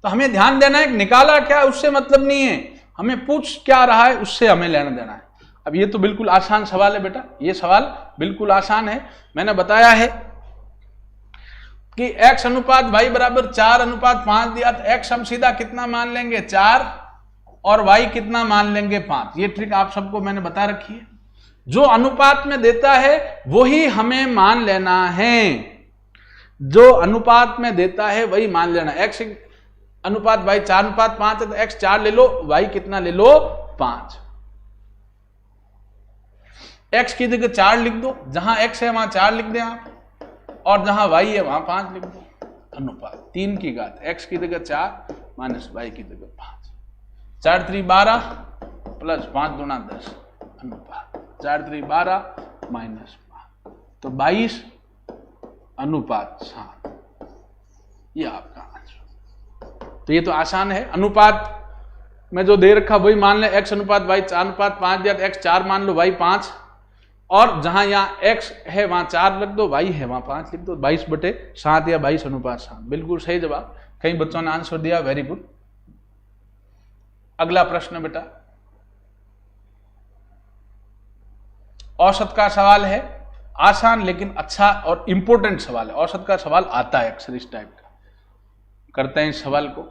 तो हमें ध्यान देना है निकाला क्या उससे मतलब नहीं है, हमें पूछ क्या रहा है उससे हमें लेना देना है। अब ये तो बिल्कुल आसान सवाल है बेटा, ये सवाल बिल्कुल आसान है। मैंने बताया है कि x अनुपात y बराबर 4:5 दिया, तो x हम सीधा कितना मान लेंगे 4 और y कितना मान लेंगे 5। ये ट्रिक आप सबको मैंने बता रखी है। जो अनुपात में देता है वही हमें मान लेना है, जो अनुपात में देता है वही मान लेना। x अनुपात y 4:5 है तो x 4 ले लो, y कितना ले लो 5। x की जगह 4 लिख दो, जहां x है वहां 4 लिख दें आप, और जहां y है वहां 5 लिख दो। अनुपात 3 की घात x की जगह 4 माइनस y की जगह 5, 4 3 12 प्लस 5 दूना 10 अनुपात 4 3 12 माइनस 5, तो 22 अनुपात 7। ये आपका आंसर। तो ये तो आसान है, अनुपात में जो दे रखा वही मान ले। x अनुपात y 4:5 दिया तो x 4 मान लो, y 5, और जहां यहां x है वहां 4 लिख दो, y है वहां 5 लिख दो। 22/7 या 22 अनुपात 7 बिल्कुल सही जवाब। कई बच्चों ने आंसर दिया, वेरी गुड। अगला प्रश्न बेटा औसत का सवाल है, आसान लेकिन अच्छा और इंपॉर्टेंट सवाल है। औसत का सवाल आता है अक्सर इस टाइप का। करते हैं इस सवाल को।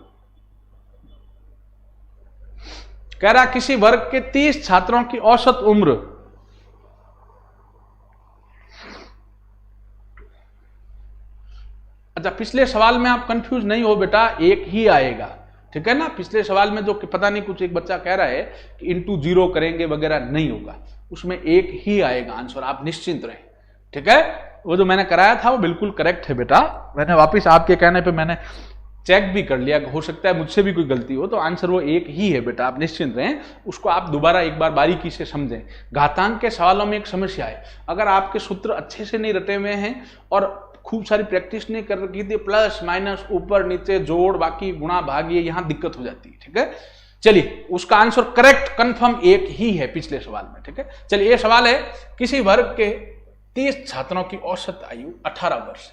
कह रहा किसी वर्ग के 30 छात्रों की औसत उम्र अच्छा, पिछले सवाल में आप कंफ्यूज नहीं हो बेटा, एक ही आएगा, ठीक है ना। पिछले सवाल में जो पता नहीं कुछ एक बच्चा कह रहा है कि इंटू 0 करेंगे वगैरह, नहीं होगा, उसमें एक ही आएगा आंसर, आप निश्चिंत रहें, ठीक है। वो जो मैंने कराया था वो बिल्कुल करेक्ट है बेटा। मैंने वापस आपके कहने पे मैंने चेक भी कर लिया, हो सकता है मुझसे भी कोई गलती हो, तो आंसर वो एक ही है बेटा, आप निश्चिंत रहें। उसको आप दोबारा एक बार बारीकी से समझें। घातांक के सवालों में एक समस्या है, अगर आपके सूत्र अच्छे से नहीं रटे हुए हैं और खूब सारी प्रैक्टिस नहीं कर रखी थी, प्लस माइनस ऊपर नीचे जोड़ बाकी गुणा भाग, ये यहां दिक्कत हो जाती है, ठीक है। चलिए उसका आंसर करेक्ट कंफर्म एक ही है पिछले सवाल में, ठीक है। चलिए ये सवाल है, किसी वर्ग के 30 छात्रों की औसत आयु 18 वर्ष।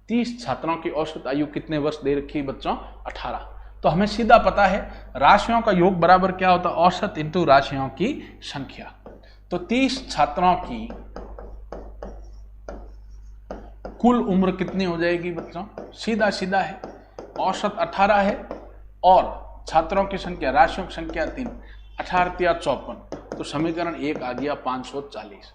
30 छात्रों की औसत आयु कितने वर्ष दे रखी बच्चों? 18। तो हमें सीधा पता है राशियों का योग बराबर क्या होता है? औसत इंटू राशियों की संख्या। तो 30 छात्रों की कुल उम्र कितनी हो जाएगी बच्चों? सीधा सीधा है, औसत 18 है और छात्रों की संख्या, राशियों की संख्या 3, 18 या 54, तो समीकरण 1 आ गया 540।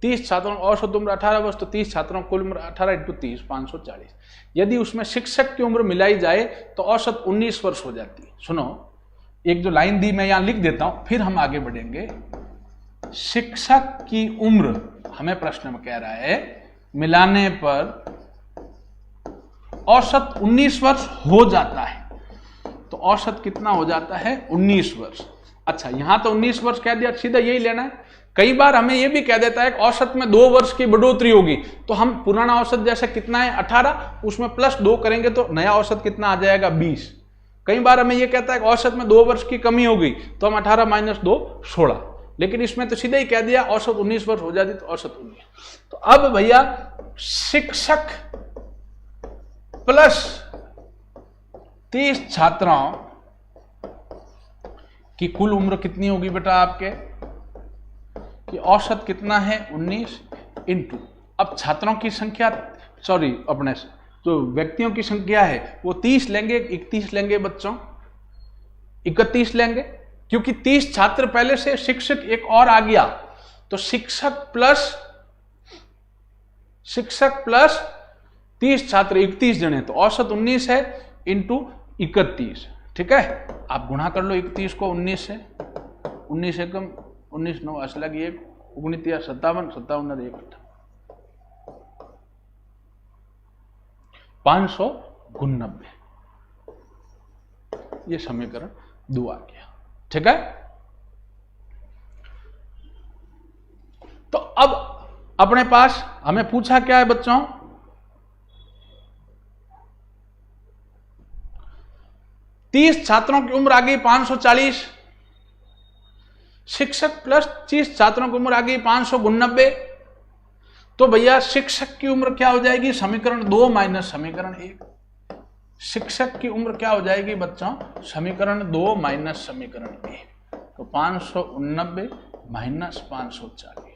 30 छात्रों औसत उम्र 18 वर्ष, तो 30 छात्रों कुल उम्र 18 × 30 540। यदि उसमें शिक्षक की उम्र मिलाई जाए तो औसत 19 वर्ष हो जाती है। सुनो, एक जो लाइन दी मैं यहां लिख देता हूं, फिर हम आगे बढ़ेंगे। शिक्षक की उम्र हमें प्रश्न में कह रहा है मिलाने पर औसत 19 वर्ष हो जाता है, तो औसत कितना हो जाता है? 19 वर्ष। अच्छा, यहां तो 19 वर्ष कह दिया, सीधा यही लेना है। कई बार हमें यह भी कह देता है कि औसत में 2 वर्ष की बढ़ोतरी होगी, तो हम पुराना औसत जैसे कितना है 18, उसमें प्लस 2 करेंगे तो नया औसत कितना आ जाएगा 20। कई बार हमें यह कहता है कि औसत में 2 वर्ष की कमी हो गई, तो हम 18 - 2 16, लेकिन इसमें तो सीधा ही कह दिया औसत 19 वर्ष हो जाती, तो औसत 19। तो अब भैया शिक्षक प्लस 30 छात्रों की कुल उम्र कितनी होगी बेटा आपके? कि औसत कितना है 19 इंटू, अब छात्रों की संख्या, सॉरी अपने जो व्यक्तियों की संख्या है वो 30 लेंगे, 31 लेंगे बच्चों, 31 लेंगे, क्योंकि 30 छात्र पहले से, शिक्षक एक और आ गया, तो शिक्षक प्लस 30 छात्र 31 जने, तो औसत 19 है इंटू 31, ठीक है। आप गुणा कर लो 31 को 19 से, 19 एकम 19 9 असला की 1 19 या 57 57 1 599, ये समीकरण 2 आ गया, ठीक है। तो अब अपने पास हमें पूछा क्या है बच्चों? तीस छात्रों की उम्र आ गई 540, शिक्षक प्लस 30 छात्रों की उम्र आ गई 599, तो भैया शिक्षक की उम्र क्या हो जाएगी? समीकरण 2 माइनस समीकरण 1। शिक्षक की उम्र क्या हो जाएगी बच्चों, समीकरण 2 माइनस समीकरण 1, तो 589 माइनस 540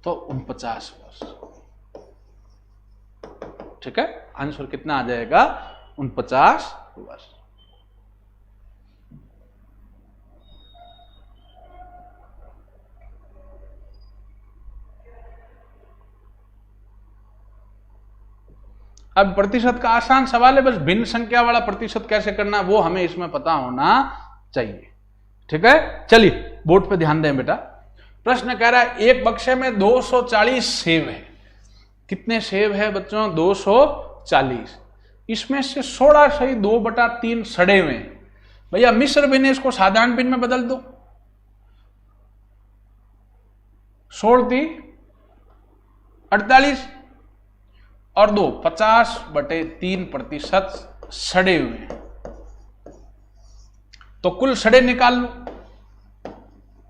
तो 49 वर्ष। ठीक है, आंसर कितना आ जाएगा, 49 वर्ष। अब प्रतिशत का आसान सवाल है, बस भिन्न संख्या वाला प्रतिशत कैसे करना है वो हमें इसमें पता होना चाहिए। ठीक है, चलिए बोर्ड पे ध्यान दें बेटा। प्रश्न कह रहा है एक बक्से में 240 सेब है। कितने सेब है बच्चों, 240। इसमें से 16 सही 2/3 सड़े हुए हैं। भैया मिश्र भिन्न इसको साधारण भिन्न में बदल दो। 16 48 और 2 50/3% सड़े हुए हैं। तो कुल सड़े निकाल लो।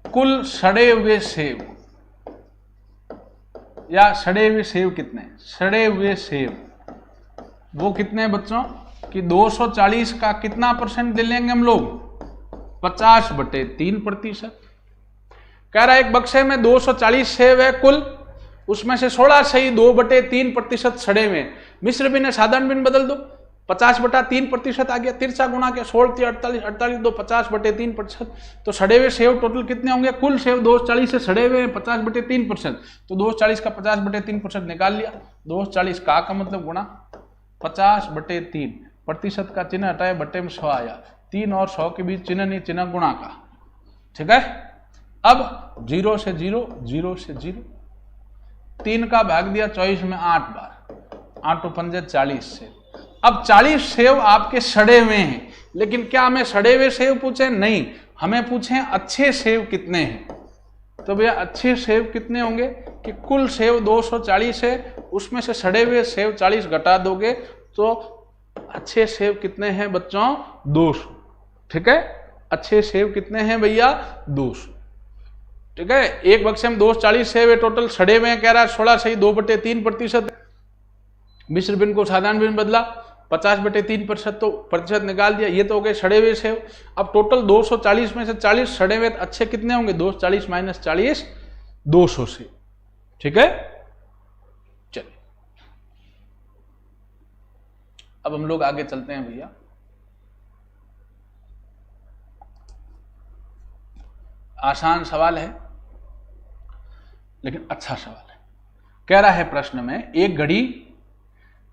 कुल सड़े हुए सेब या सड़े हुए सेब कितने, सड़े हुए सेब वो कितने बच्चों कि 240 का कितना परसेंट ले लेंगे हम लोग, 50/3%। कह रहा है एक बक्से में 240 सेब है कुल, उसमें से 16 सही 2/3% सड़े हुए। मिश्र भिन्न साधारण भिन्न बदल दो। 50/3% आ गया, तिरछा गुणा के 16 48 48 2 50/3%। तो सड़े हुए सेब टोटल कितने होंगे, कुल सेब 240 से सड़े हुए 50/3%, तो 240 का 50/3% निकाल लिया। 240 का मतलब गुणा 50/3, प्रतिशत का चिन्ह हटाए, बटे में 100 आया। 3 और 100 के बीच चिन्ह नहीं, चिन्ह गुणा का। ठीक है, अब 0 से 0, 0 से 0, 3 का भाग दिया 24 में 8 बार, 8 और 5 40 सेब। अब 40 सेब आपके सड़े हुए हैं, लेकिन क्या हमें सड़े हुए सेब पूछे, नहीं, हमें पूछे अच्छे सेब कितने हैं। तो भैया अच्छे सेब कितने होंगे कि कुल सेब 240 है, उसमें से सड़े हुए सेब 40 घटा दोगे तो अच्छे सेब कितने हैं बच्चों, 200। ठीक है, अच्छे सेब कितने हैं भैया, 200। ठीक है, एक बक्से में 240 सेब है टोटल, सड़े हुए हैं कह रहा है 16 सही 2/3%। मिश्र भिन्न को साधारण भिन्न बदला, 50/3%, तो प्रतिशत निकाल दिया। ये तो हो गए सड़े हुए सेब। अब टोटल 240 में से 40 सड़े हुए, अच्छे कितने होंगे, 240 माइनस 40, 200 से। ठीक है, चलिए अब हम लोग आगे चलते हैं भैया। आसान सवाल है लेकिन अच्छा सवाल है। कह रहा है प्रश्न में एक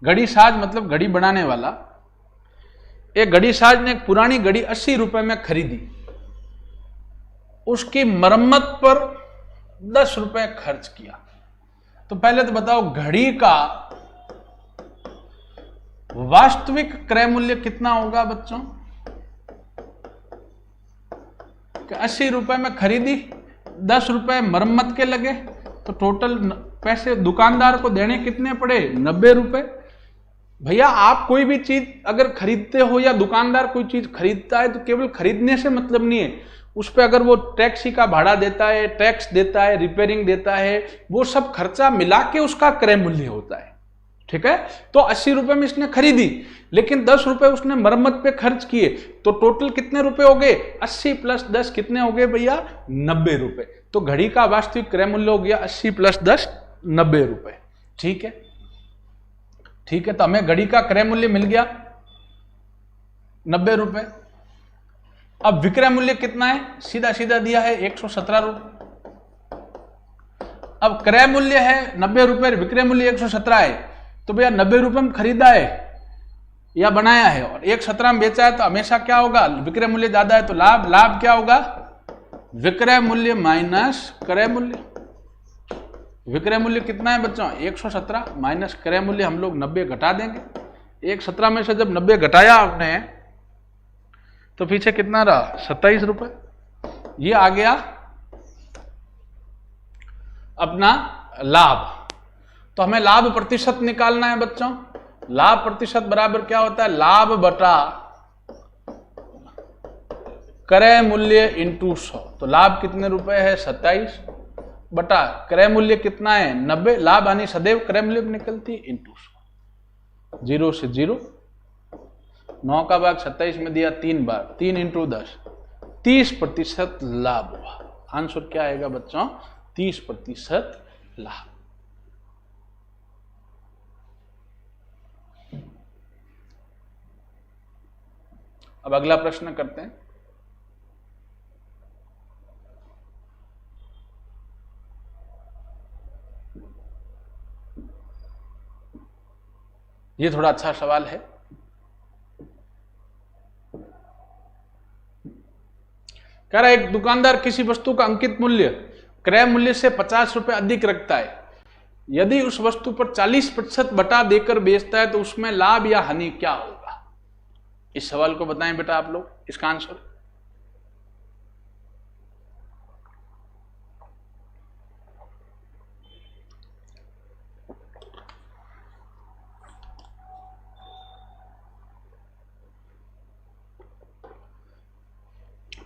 घड़ी साज मतलब घड़ी बनाने वाला, एक घड़ी साज ने एक पुरानी घड़ी 80 रुपए में खरीदी, उसकी मरम्मत पर 10 रुपए खर्च किया। तो पहले तो बताओ घड़ी का वास्तविक क्रय मूल्य कितना होगा बच्चों। 80 रुपए में खरीदी, 10 रुपए मरम्मत के लगे, तो टोटल पैसे दुकानदार को देने कितने पड़े, 90 रुपए। भैया आप कोई भी चीज अगर खरीदते हो या दुकानदार कोई चीज खरीदता है तो केवल खरीदने से मतलब नहीं है, उस पर अगर वो टैक्सी का भाड़ा देता है, टैक्स देता है, रिपेयरिंग देता है, वो सब खर्चा मिला के उसका क्रय मूल्य होता है। ठीक है, तो 80 रुपए में इसने खरीदी, लेकिन 10 रुपए उसने मरम्मत पे खर्च किए, तो टोटल कितने रुपए हो गए, 80 + 10 कितने हो गए भैया, 90 रुपए। तो घड़ी का वास्तविक क्रय मूल्य हो गया 80 + 10 90 रुपए। ठीक है, ठीक है, तो हमें घड़ी का क्रय मूल्य मिल गया 90 रुपए। अब विक्रय मूल्य कितना है, सीधा सीधा दिया है 117 रुपए। अब क्रय मूल्य है 90 रुपए, विक्रय मूल्य 117 है, तो भैया 90 रुपए में खरीदा है या बनाया है और 117 में बेचा है, तो हमेशा क्या होगा, विक्रय मूल्य ज्यादा है तो लाभ क्या होगा, विक्रय मूल्य माइनस क्रय मूल्य। विक्रय मूल्य कितना है बच्चों, 117 माइनस क्रय मूल्य हम लोग 90 घटा देंगे। 117 में से जब 90 घटाया आपने तो पीछे कितना रहा, 27 रुपए। ये आ गया अपना लाभ। तो हमें लाभ प्रतिशत निकालना है बच्चों। लाभ प्रतिशत बराबर क्या होता है, लाभ बटा क्रय मूल्य इंटू 100। तो लाभ कितने रुपए है, 27 बटा क्रय मूल्य कितना है, 90। लाभ आनी सदैव क्रय मूल्य निकलती है इंटू 100। 0 से 0, 9 का भाग 27 में दिया 3 बार, 3 इंटू 10, 30% लाभ हुआ। आंसर क्या आएगा बच्चों? 30% लाभ। अब अगला प्रश्न करते हैं। ये थोड़ा अच्छा सवाल है। कह रहा है एक दुकानदार किसी वस्तु का अंकित मूल्य क्रय मूल्य से 50 रुपए अधिक रखता है। यदि उस वस्तु पर 40% बटा देकर बेचता है तो उसमें लाभ या हानि क्या होगा? इस सवाल को बताएं बेटा आप लोग, इसका आंसर।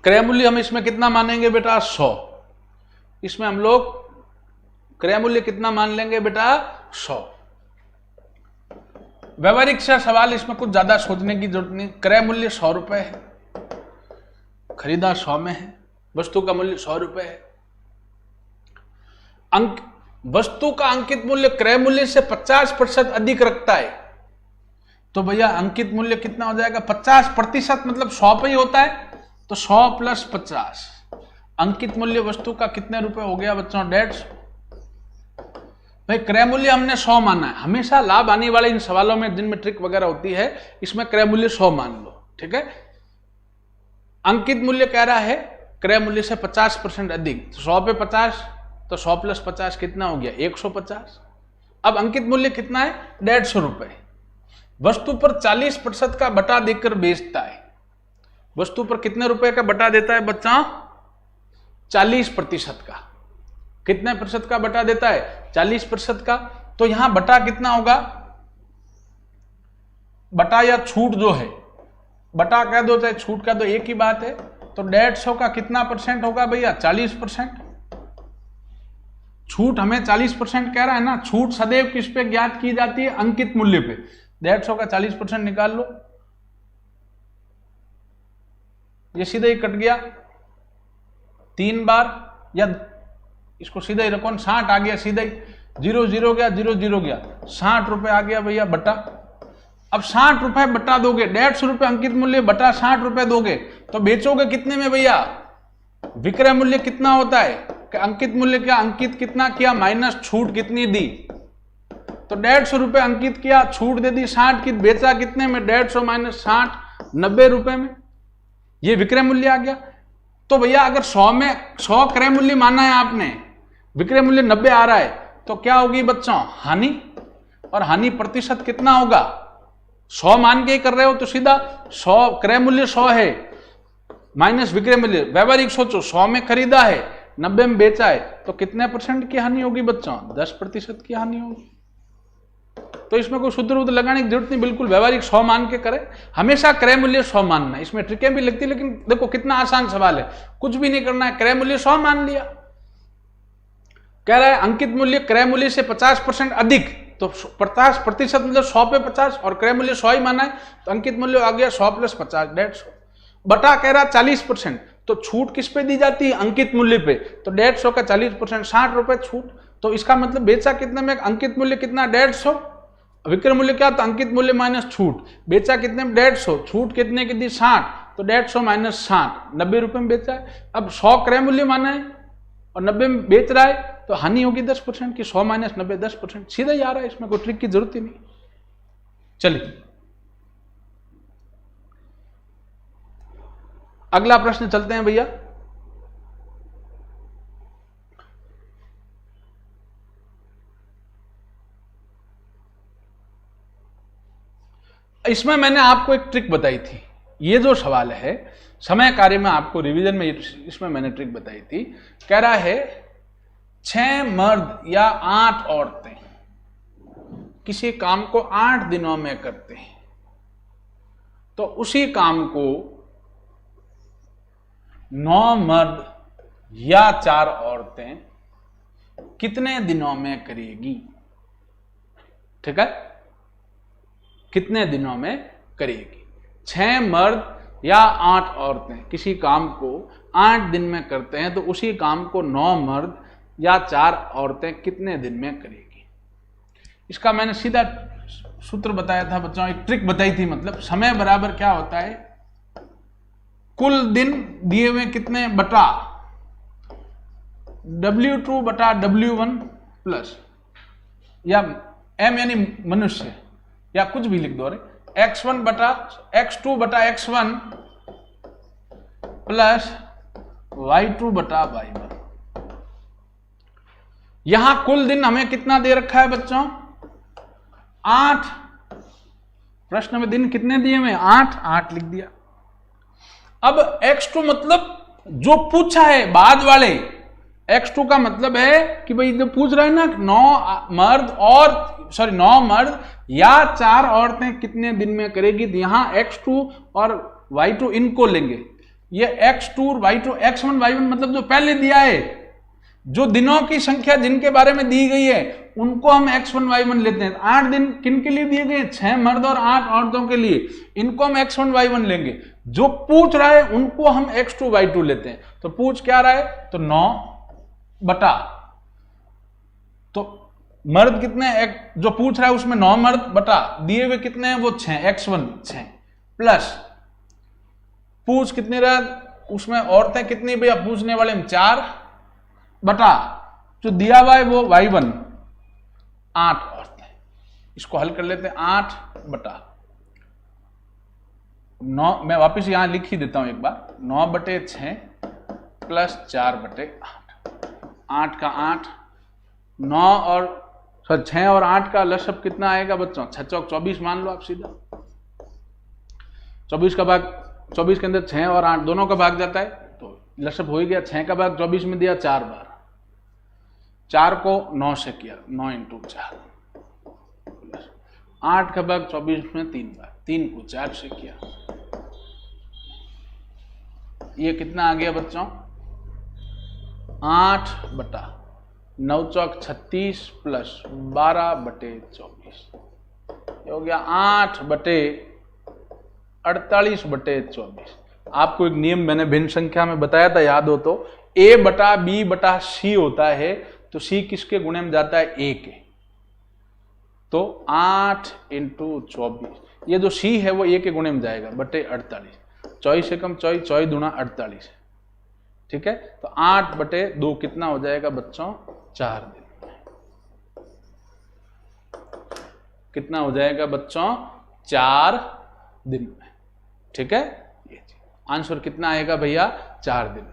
क्रय मूल्य हम इसमें कितना मानेंगे बेटा? 100। इसमें हम लोग क्रय मूल्य कितना मान लेंगे बेटा? 100। व्यवहारिक सा सवाल, इसमें कुछ ज्यादा सोचने की जरूरत नहीं। क्रय मूल्य 100 रुपए है, खरीदा 100 में है, वस्तु का मूल्य 100 रुपए है। वस्तु का अंकित मूल्य क्रय मूल्य से 50% अधिक रखता है, तो भैया अंकित मूल्य कितना हो जाएगा? 50% मतलब 100 पे ही होता है, तो 100 प्लस 50। अंकित मूल्य वस्तु का कितने रुपए हो गया बच्चों? 150। भाई क्रय मूल्य हमने 100 माना है। हमेशा लाभ आने वाले इन सवालों में जिनमें ट्रिक वगैरह होती है, इसमें क्रय मूल्य 100 मान लो, ठीक है। अंकित मूल्य कह रहा है क्रय मूल्य से 50% अधिक, तो 100 पे 50, तो 100 प्लस 50 कितना हो गया? 150। अब अंकित मूल्य कितना है? 150 रुपए। वस्तु पर 40% का बटा देकर बेचता है। वस्तु पर कितने रुपए का बटा देता है बच्चा? 40% का। कितने प्रतिशत का बटा देता है? 40% का। तो यहां बटा कितना होगा? बटा या छूट जो है, बटा कह दो चाहे छूट कह दो, एक ही बात है। तो 150 का कितना परसेंट होगा भैया? 40%। छूट हमें 40% कह रहा है ना। छूट सदैव किस पे ज्ञात की जाती है? अंकित मूल्य पे। 150 का 40% निकाल लो, ये सीधा ही कट गया 3 बार, या इसको सीधा ही रखो, 60 आ गया सीधा ही। 0 0 गया, 0 0 गया, 60 रुपए आ गया भैया बटा। अब 60 रुपए बटा दोगे, 150 रुपए अंकित मूल्य बटा 60 रुपए दोगे, तो बेचोगे कितने में भैया? विक्रय मूल्य कितना होता है? अंकित मूल्य क्या? अंकित कितना किया माइनस छूट कितनी दी? तो 150 रुपए अंकित किया, छूट दे दी 60 की, बेचा कितने में? 150 माइनस 60, 90 रुपए में। ये विक्रय मूल्य आ गया। तो भैया अगर 100 में 100 क्रय मूल्य माना है आपने, विक्रय मूल्य 90 आ रहा है, तो क्या होगी बच्चों? हानि। और हानि प्रतिशत कितना होगा? 100 मान के ही कर रहे हो तो सीधा 100 क्रय मूल्य 100 है माइनस विक्रय मूल्य। व्यवहारिक सोचो, 100 में खरीदा है, 90 में बेचा है, तो कितने परसेंट की हानि होगी बच्चों? 10% की हानि होगी। तो इसमें कोई सूत्र वूत्र लगाने की जरूरत नहीं, बिल्कुल व्यवहारिक 100 मान के करें। हमेशा क्रय मूल्य 100 मानना है। इसमें ट्रिकें भी लगती है, लेकिन देखो कितना आसान सवाल है, कुछ भी नहीं करना है, क्रय मूल्य 100 मान लिया। कह रहा है अंकित मूल्य क्रय मूल्य से 50% अधिक, तो 50% मतलब 100 पे 50, और क्रय मूल्य 100 ही माना है, तो अंकित मूल्य आ गया 100 प्लस 50, 150। बटा कह रहा 40%, तो छूट किस पे दी जाती है? अंकित मूल्य पे। तो 150 का 40%, 60 रुपए छूट। तो इसका मतलब बेचा कितने में? अंकित मूल्य कितना? 150। विक्रय मूल्य क्या? तो अंकित मूल्य माइनस छूट। बेचा कितने में? 150। छूट कितने की दी? 60। तो 150 माइनस 60, 90 रुपए में बेचा है। अब 100 क्रय मूल्य माना है और 90 में बेच रहा है, तो हानि होगी 10% की। 100 माइनस 90, 10%। सीधा ही आ रहा है, इसमें कोई ट्रिक की जरूरत ही नहीं। चलिए अगला प्रश्न चलते हैं भैया। इसमें मैंने आपको एक ट्रिक बताई थी। ये जो सवाल है समय कार्य में, आपको रिवीजन में इसमें मैंने ट्रिक बताई थी। कह रहा है 6 मर्द या 8 औरतें किसी काम को 8 दिनों में करते हैं, तो उसी काम को 9 मर्द या 4 औरतें कितने दिनों में करेगी? ठीक है, कितने दिनों में करेगी? 6 मर्द या 8 औरतें किसी काम को 8 दिन में करते हैं, तो उसी काम को 9 मर्द या 4 औरतें कितने दिन में करेगी? इसका मैंने सीधा सूत्र बताया था बच्चों, एक ट्रिक बताई थी। मतलब समय बराबर क्या होता है, कुल दिन दिए हुए कितने बटा W2 बटा W1 प्लस, या M यानी मनुष्य, या कुछ भी लिख दो, X1 बटा X2 बटा X1 प्लस Y2 बटा Y1। यहां कुल दिन हमें कितना दे रखा है बच्चों? 8। प्रश्न में दिन कितने दिए हुए? 8 लिख दिया। अब X2 मतलब जो पूछा है बाद वाले, X2 का मतलब है कि भाई जो पूछ रहा है ना, 9 मर्द या 4 औरतें कितने दिन में करेगी, तो यहां X2 और Y2 इनको लेंगे। ये X2 और Y2, X1 Y1 मतलब जो पहले दिया है, जो दिनों की संख्या जिनके बारे में दी गई है उनको हम X1 Y1 लेते हैं। 8 दिन किन के लिए दिए गए? 6 मर्द और 8 औरतों के लिए, इनको हम X1 Y1 लेंगे। जो पूछ रहा है उनको हम X2 Y2 लेते हैं। तो पूछ क्या रहा है? तो 9 बटा, तो मर्द कितने, जो पूछ रहा है उसमें 9 मर्द बटा दिए हुए कितने हैं वो 6, X1 6 प्लस पूछ कितने रहा उसमें औरतें कितनी भैया पूछने वाले में 4 बटा जो दिया हुआ है वो Y1 8 औरतें। इसको हल कर लेते हैं, 8 बटा 9, मैं वापिस यहां लिख ही देता हूं एक बार, 9 बटे 6 प्लस 4 बटे 8 का 8, 9 और 6 और 8 का लसअप कितना आएगा बच्चों? 6 चौक 24 मान लो आप सीधा। 24 का भाग 24 के अंदर 6 और 8 दोनों का भाग जाता है, तो लसअप हो ही गया। 6 का भाग 24 में दिया 4 बार, 4 को 9 से किया, 9 × 4, 8 का भाग 24 में 3 बार, 3 को 4 से किया। ये कितना आ गया बच्चों? 8 बटा 9 चौक 36 प्लस 12 बटे 24, ये हो गया 8 बटे 48 बटे 24। आपको एक नियम मैंने भिन्न संख्या में बताया था, याद हो तो, A बटा B बटा C होता है, तो C किसके गुणे में जाता है? A के। तो 8 × 24, ये जो C है वो A के गुणे में जाएगा बटे 48, 24 से कम 24, 24 दूना 48, ठीक है। तो 8 बटे 2 कितना हो जाएगा बच्चों? 4 दिन में। कितना हो जाएगा बच्चों? 4 दिन में, ठीक है। ये आंसर कितना आएगा भैया? 4 दिन।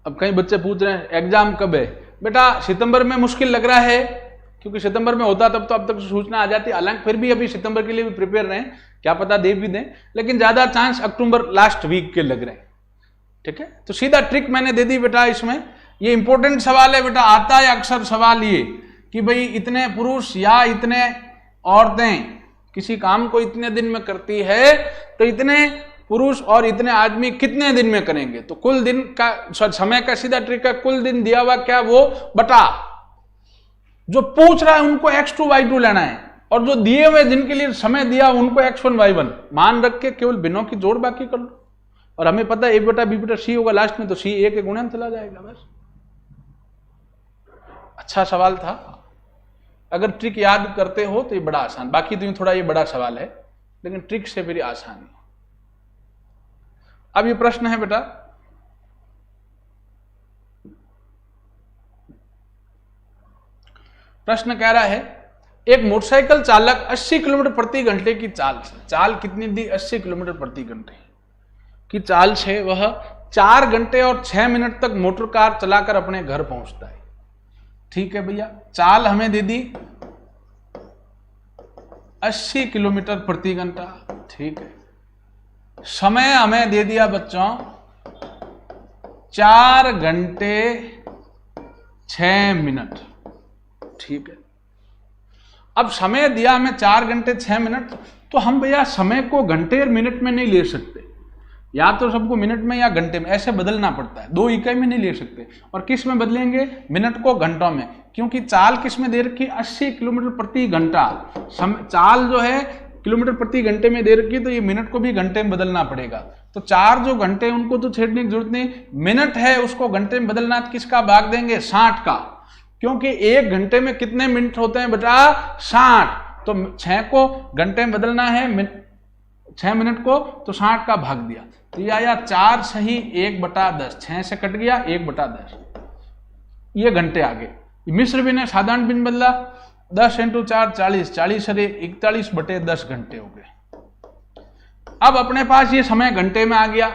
अब कई बच्चे पूछ रहे हैं एग्जाम कब है? बेटा सितंबर में मुश्किल लग रहा है, क्योंकि सितंबर में होता तब तो अब तक सूचना आ जाती। हालांकि फिर भी अभी सितंबर के लिए भी प्रिपेयर रहें, क्या पता दे भी दें, लेकिन ज्यादा चांस अक्टूबर लास्ट वीक के लग रहे हैं, ठीक है। तो सीधा ट्रिक मैंने दे दी बेटा इसमें। ये इंपॉर्टेंट सवाल है बेटा, आता है अक्सर सवाल ये कि भाई इतने पुरुष या इतने औरतें किसी काम को इतने दिन में करती है, तो इतने पुरुष और इतने आदमी कितने दिन में करेंगे? तो कुल दिन का समय का सीधा ट्रिक है, कुल दिन दिया हुआ क्या वो बटा जो पूछ रहा है उनको X2 Y2 लेना है, और जो दिए हुए जिनके लिए समय दिया उनको X1 Y1 मान रख के केवल बिनों की जोड़ बाकी कर लो। और हमें पता है A बटा B बटा C होगा लास्ट में, तो C A के गुणे में चला जाएगा बस। अच्छा सवाल था, अगर ट्रिक याद करते हो तो ये बड़ा आसान, बाकी तो थोड़ा ये बड़ा सवाल है, लेकिन ट्रिक से फिर आसान है। अब ये प्रश्न है बेटा, प्रश्न कह रहा है एक मोटरसाइकिल चालक 80 किलोमीटर प्रति घंटे की चाल कितनी दी? 80 किलोमीटर प्रति घंटे की चाल से वह 4 घंटे और 6 मिनट तक मोटर कार चलाकर अपने घर पहुंचता है, ठीक है भैया। चाल हमें दे दी 80 किलोमीटर प्रति घंटा, ठीक है। समय हमें दे दिया बच्चों 4 घंटे 6 मिनट, ठीक है। अब समय दिया हमें 4 घंटे 6 मिनट, तो हम भैया समय को घंटे और मिनट में नहीं ले सकते, या तो सबको मिनट में या घंटे में ऐसे बदलना पड़ता है, 2 इकाई में नहीं ले सकते। और किस में बदलेंगे? मिनट को घंटों में, क्योंकि चाल किस में दे रखी? 80 किलोमीटर प्रति घंटा। चाल जो है किलोमीटर प्रति घंटे में दे रखी, तो ये मिनट को भी घंटे में बदलना पड़ेगा। तो 4 जो घंटे उनको तो छेड़ने की जरूरत नहीं, मिनट है उसको घंटे में बदलना, किसका भाग देंगे? 60 का, क्योंकि 1 घंटे में कितने मिनट होते हैं बेटा? 60। तो 6 को घंटे में बदलना है 6 मिनट को, तो 60 का भाग दिया, तो ये आया 4 सही 1/10। 6 से कट गया 1/10, ये घंटे आ गए। मिस्र भी ने साधारण बिन बदला, 10 × 4 40, 40 अरे 41/10 घंटे हो गए। अब अपने पास ये समय घंटे में आ गया,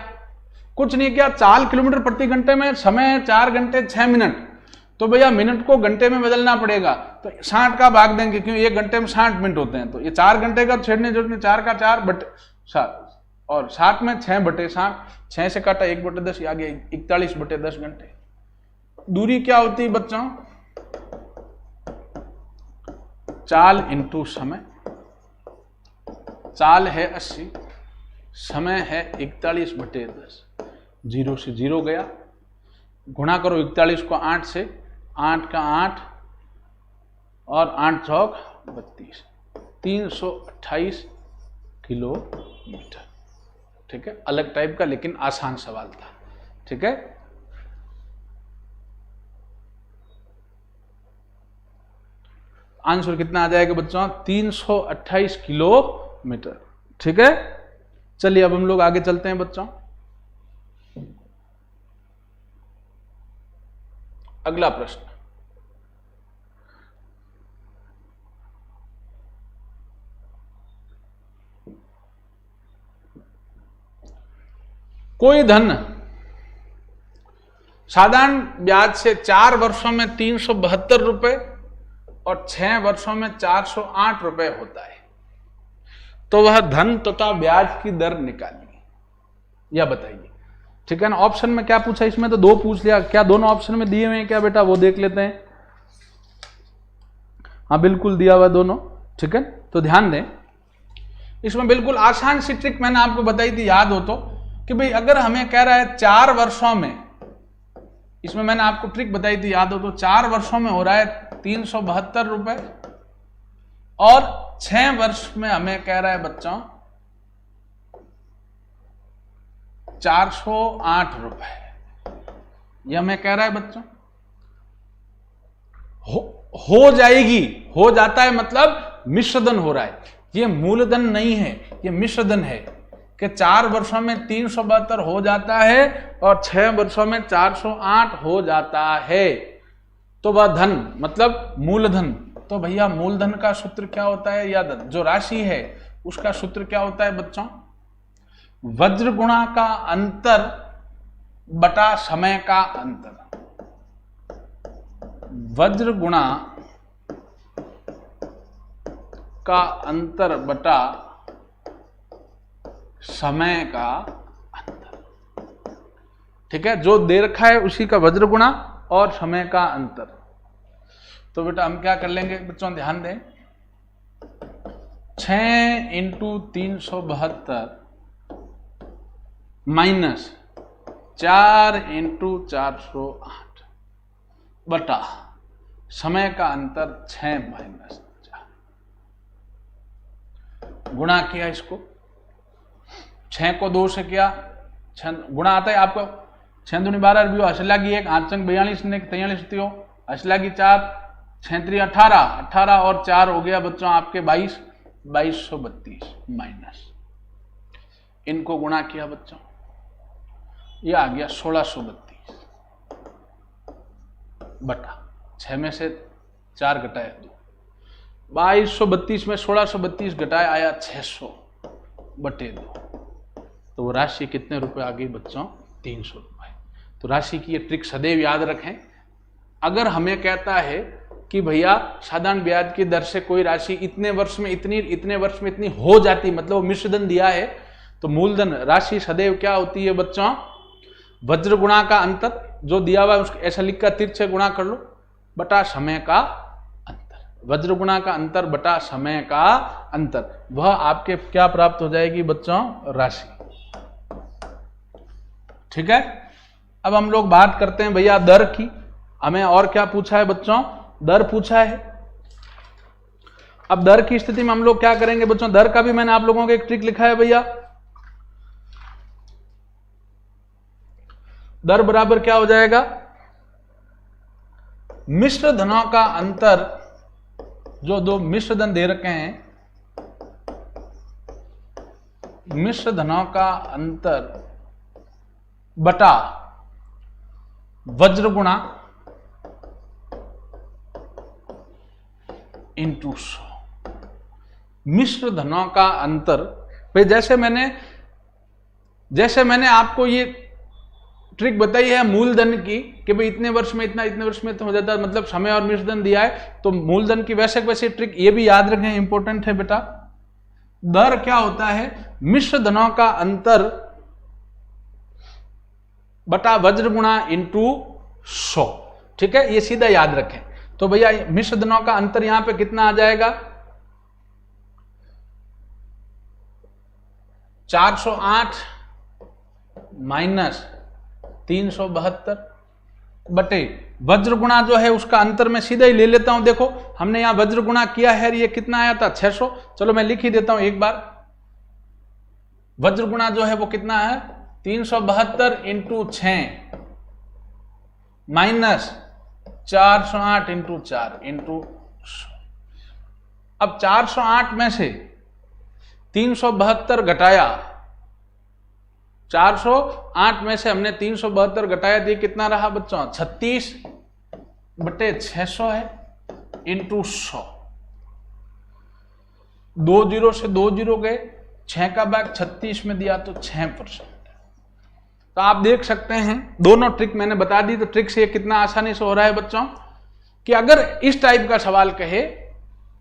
कुछ नहीं किया, 4 किलोमीटर प्रति घंटे में समय 4 घंटे 6 मिनट, तो भैया मिनट को घंटे में बदलना पड़ेगा, तो 60 का भाग देंगे, क्योंकि 1 घंटे में 60 मिनट होते हैं। तो ये 4 घंटे का छेड़ने जरूरत नहीं, 4 का 4/7 और 7 में 6/60, 6 से काटा 1/10, ये आ गया 41/10 घंटे। दूरी क्या होती है बच्चों? चाल इंटू समय। चाल है 80, समय है 41/10, 0 से 0 गया, गुणा करो 41 को 8 से, 8 का 8 और 8 चौक 32, 328 किलोमीटर। ठीक है, अलग टाइप का लेकिन आसान सवाल था। ठीक है, आंसर कितना आ जाएगा बच्चों? 328 किलोमीटर। ठीक है, चलिए अब हम लोग आगे चलते हैं बच्चों। अगला प्रश्न, कोई धन साधारण ब्याज से 4 वर्षों में 372 रुपए और 6 वर्षों में 408 रुपए होता है, तो वह धन तथा ब्याज की दर निकालिए, या बताइए। ठीक है ना, ऑप्शन में क्या पूछा? इसमें तो 2 पूछ लिया, क्या दोनों ऑप्शन में दिए हुए हैं क्या बेटा? वो देख लेते हैं। हाँ बिल्कुल दिया हुआ दोनों। ठीक है, तो ध्यान दें, इसमें बिल्कुल आसान सी ट्रिक मैंने आपको बताई थी, याद हो तो, कि भाई अगर हमें कह रहा है 4 वर्षों में, इसमें मैंने आपको ट्रिक बताई थी, याद हो तो, 4 वर्षों में हो रहा है 372 रुपए और 6 वर्ष में हमें कह रहा है बच्चों 408 रुपए। यह हमें कह रहा है बच्चों हो जाएगी, हो जाता है मतलब मिश्रधन हो रहा है, ये मूलधन नहीं है, ये मिश्रधन है, कि 4 वर्षों में 372 हो जाता है और 6 वर्षों में 408 हो जाता है, तो वह धन मतलब मूलधन। तो भैया मूलधन का सूत्र क्या होता है? या जो राशि है उसका सूत्र क्या होता है बच्चों? वज्र गुणा का अंतर बटा समय का अंतर। वज्र गुणा का अंतर बटा समय का अंतर। ठीक है, जो दे रखा है उसी का वज्र गुणा और समय का अंतर। तो बेटा हम क्या कर लेंगे बच्चों, ध्यान दें, 6 × 372 माइनस 4 × 408 बटा समय का अंतर 6 - 4, गुणा किया इसको, 6 को 2 से किया, 6 गुणा आता है आपको 6 दूनी 12 भी असला की 1 8 चंग 42 ने 43 थियो, असला की 4 6 3 18 18 और 4 हो गया बच्चों आपके 22 2232 माइनस, इनको गुणा किया बच्चों, ये आ गया 1632 बटा 6 में से 4 घटाया 2, 2232 में 1632 घटाया आया 600/2, तो वो राशि कितने रुपए आ गई बच्चों? 300 रुपए। तो राशि की ये ट्रिक सदैव याद रखें। अगर हमें कहता है कि भैया साधारण ब्याज की दर से कोई राशि इतने वर्ष में इतनी, इतने वर्ष में इतनी हो जाती, मतलब वो मिश्रधन दिया है, तो मूलधन राशि सदैव क्या होती है बच्चों? वज्र गुणा का अंतर, जो दिया हुआ है उसको ऐसा लिखकर तिरछे गुणा कर लो, बटा समय का अंतर। वज्र गुणा का अंतर बटा समय का अंतर, वह आपके क्या प्राप्त हो जाएगी बच्चों? राशि। ठीक है। अब हम लोग बात करते हैं भैया दर की। हमें और क्या पूछा है बच्चों, दर पूछा है। अब दर की स्थिति में हम लोग क्या करेंगे बच्चों, दर का भी मैंने आप लोगों को एक ट्रिक लिखा है भैया। दर बराबर क्या हो जाएगा, मिश्र धनों का अंतर, जो दो मिश्र धन दे रखे हैं, मिश्र धनों का अंतर बटा वज्र गुणा इंटू 100। मिश्र धनों का अंतर भाई, जैसे मैंने आपको ये ट्रिक बताई है मूलधन की कि भाई इतने वर्ष में इतना, इतने वर्ष में तो हो जाता है, मतलब समय और मिश्रधन दिया है तो मूलधन की वैसे ट्रिक ये भी याद रखें, इंपॉर्टेंट है बेटा। दर क्या होता है, मिश्र धनों का अंतर बटा वज्र गुणा इंटू 100। ठीक है, ये सीधा याद रखें। तो भैया मिश्र धनों का अंतर यहां पे कितना आ जाएगा, 408 माइनस 372 बटे वज्र गुणा जो है उसका अंतर मैं सीधा ही ले लेता हूं। देखो हमने यहां वज्र गुणा किया है, ये कितना आया था 600। चलो मैं लिख ही देता हूं एक बार। वज्र गुणा जो है वो कितना है 372 इंटू 6 माइनस 408 इंटू 4 इंटू 100। अब 408 में से 372 घटाया, 408 में से हमने 372 घटाया तो कितना रहा बच्चों, 36 बटे 600 है इंटू 100। 2 जीरो से 2 जीरो गए, 6 का भाग 36 में दिया तो 6%। तो आप देख सकते हैं दोनों ट्रिक मैंने बता दी। तो ट्रिक से कितना आसानी से हो रहा है बच्चों कि अगर इस टाइप का सवाल कहे,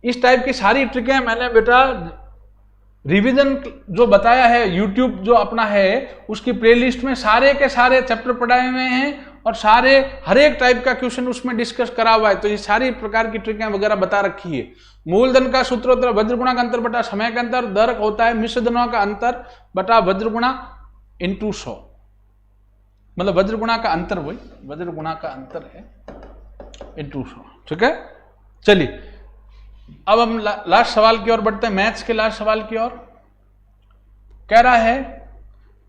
इस टाइप की सारी ट्रिकें मैंने बेटा रिवीजन जो बताया है, यूट्यूब जो अपना है उसकी प्लेलिस्ट में सारे के सारे चैप्टर पढ़ाए हुए हैं और सारे हर एक टाइप का क्वेश्चन उसमें डिस्कस करा हुआ है। तो ये सारी प्रकार की ट्रिकें वगैरह बता रखी है। मूलधन का सूत्र होता है वज्र गुणा का अंतर बटा समय का अंतर, दर होता है मिश्र धनों का अंतर बटा वज्र गुणा इंटू 100, मतलब वज्र गुणा का अंतर, वही वज्र गुणा का अंतर है इंटू 100। ठीक है, चलिए अब हम लास्ट सवाल की ओर बढ़ते हैं, मैथ्स के लास्ट सवाल की ओर। कह रहा है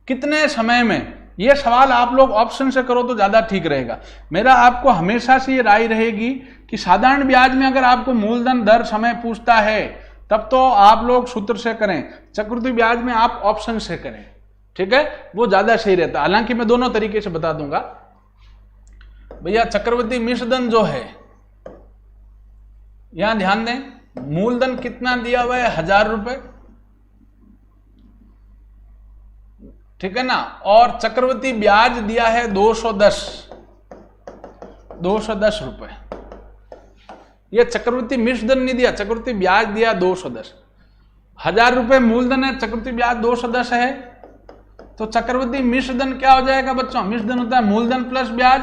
कितने समय में, यह सवाल आप लोग ऑप्शन से करो तो ज्यादा ठीक रहेगा। मेरा आपको हमेशा से ये राय रहेगी कि साधारण ब्याज में अगर आपको मूलधन दर समय पूछता है तब तो आप लोग सूत्र से करें, चक्रवृद्धि ब्याज में आप ऑप्शन से करें। ठीक है, वो ज्यादा सही रहता है। हालांकि मैं दोनों तरीके से बता दूंगा। भैया चक्रवृद्धि मिश्रधन जो है, यहां ध्यान दें, मूलधन कितना दिया हुआ है 1000 रुपए, ठीक है ना, और चक्रवृद्धि ब्याज दिया है 210 रुपए। ये चक्रवृद्धि मिश्रधन नहीं दिया, चक्रवृद्धि ब्याज दिया 210। 1000 रुपए मूलधन है, चक्रवृद्धि ब्याज 210 है, तो चक्रवृद्धि मिश्रधन क्या हो जाएगा बच्चों, मिश्रधन होता है मूलधन प्लस ब्याज,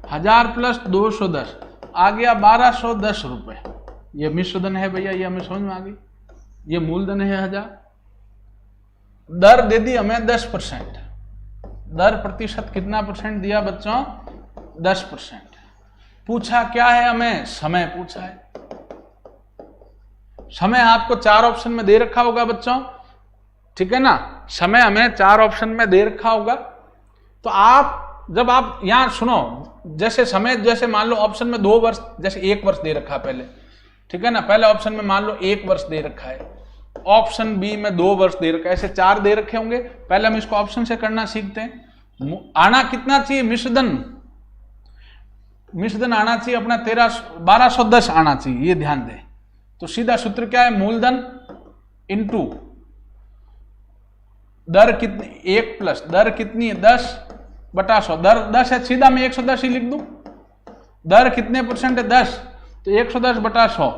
1000 प्लस 210 आ गया 1210 रुपए। ये मिश्रधन है भैया, ये हमें समझ में आ गई। ये मूलधन है 1000, दर दे दी हमें 10%। दर प्रतिशत कितना परसेंट दिया बच्चों, 10%। पूछा क्या है हमें, समय पूछा है। समय आपको 4 ऑप्शन में दे रखा होगा बच्चों, ठीक है ना, समय हमें 4 ऑप्शन में दे रखा होगा। तो आप जब आप यहां सुनो, जैसे समय, जैसे मान लो ऑप्शन में 2 वर्ष, जैसे 1 वर्ष दे रखा पहले, ठीक है ना, पहले ऑप्शन में मान लो 1 वर्ष दे रखा है, ऑप्शन बी में 2 वर्ष दे रखा है, ऐसे 4 दे रखे होंगे। पहले हम इसको ऑप्शन से करना सीखते हैं। आना कितना चाहिए मिश्रधन, मिश्रधन आना चाहिए अपना 1210 आना चाहिए, ये ध्यान दें। तो सीधा सूत्र क्या है, मूलधन इंटू दर कितनी, 1 प्लस दर कितनी है 10 बटा 100। दर 10 है, सीधा मैं 110 ही लिख दूं। दर कितने परसेंट है 10, तो 110 बटा 100।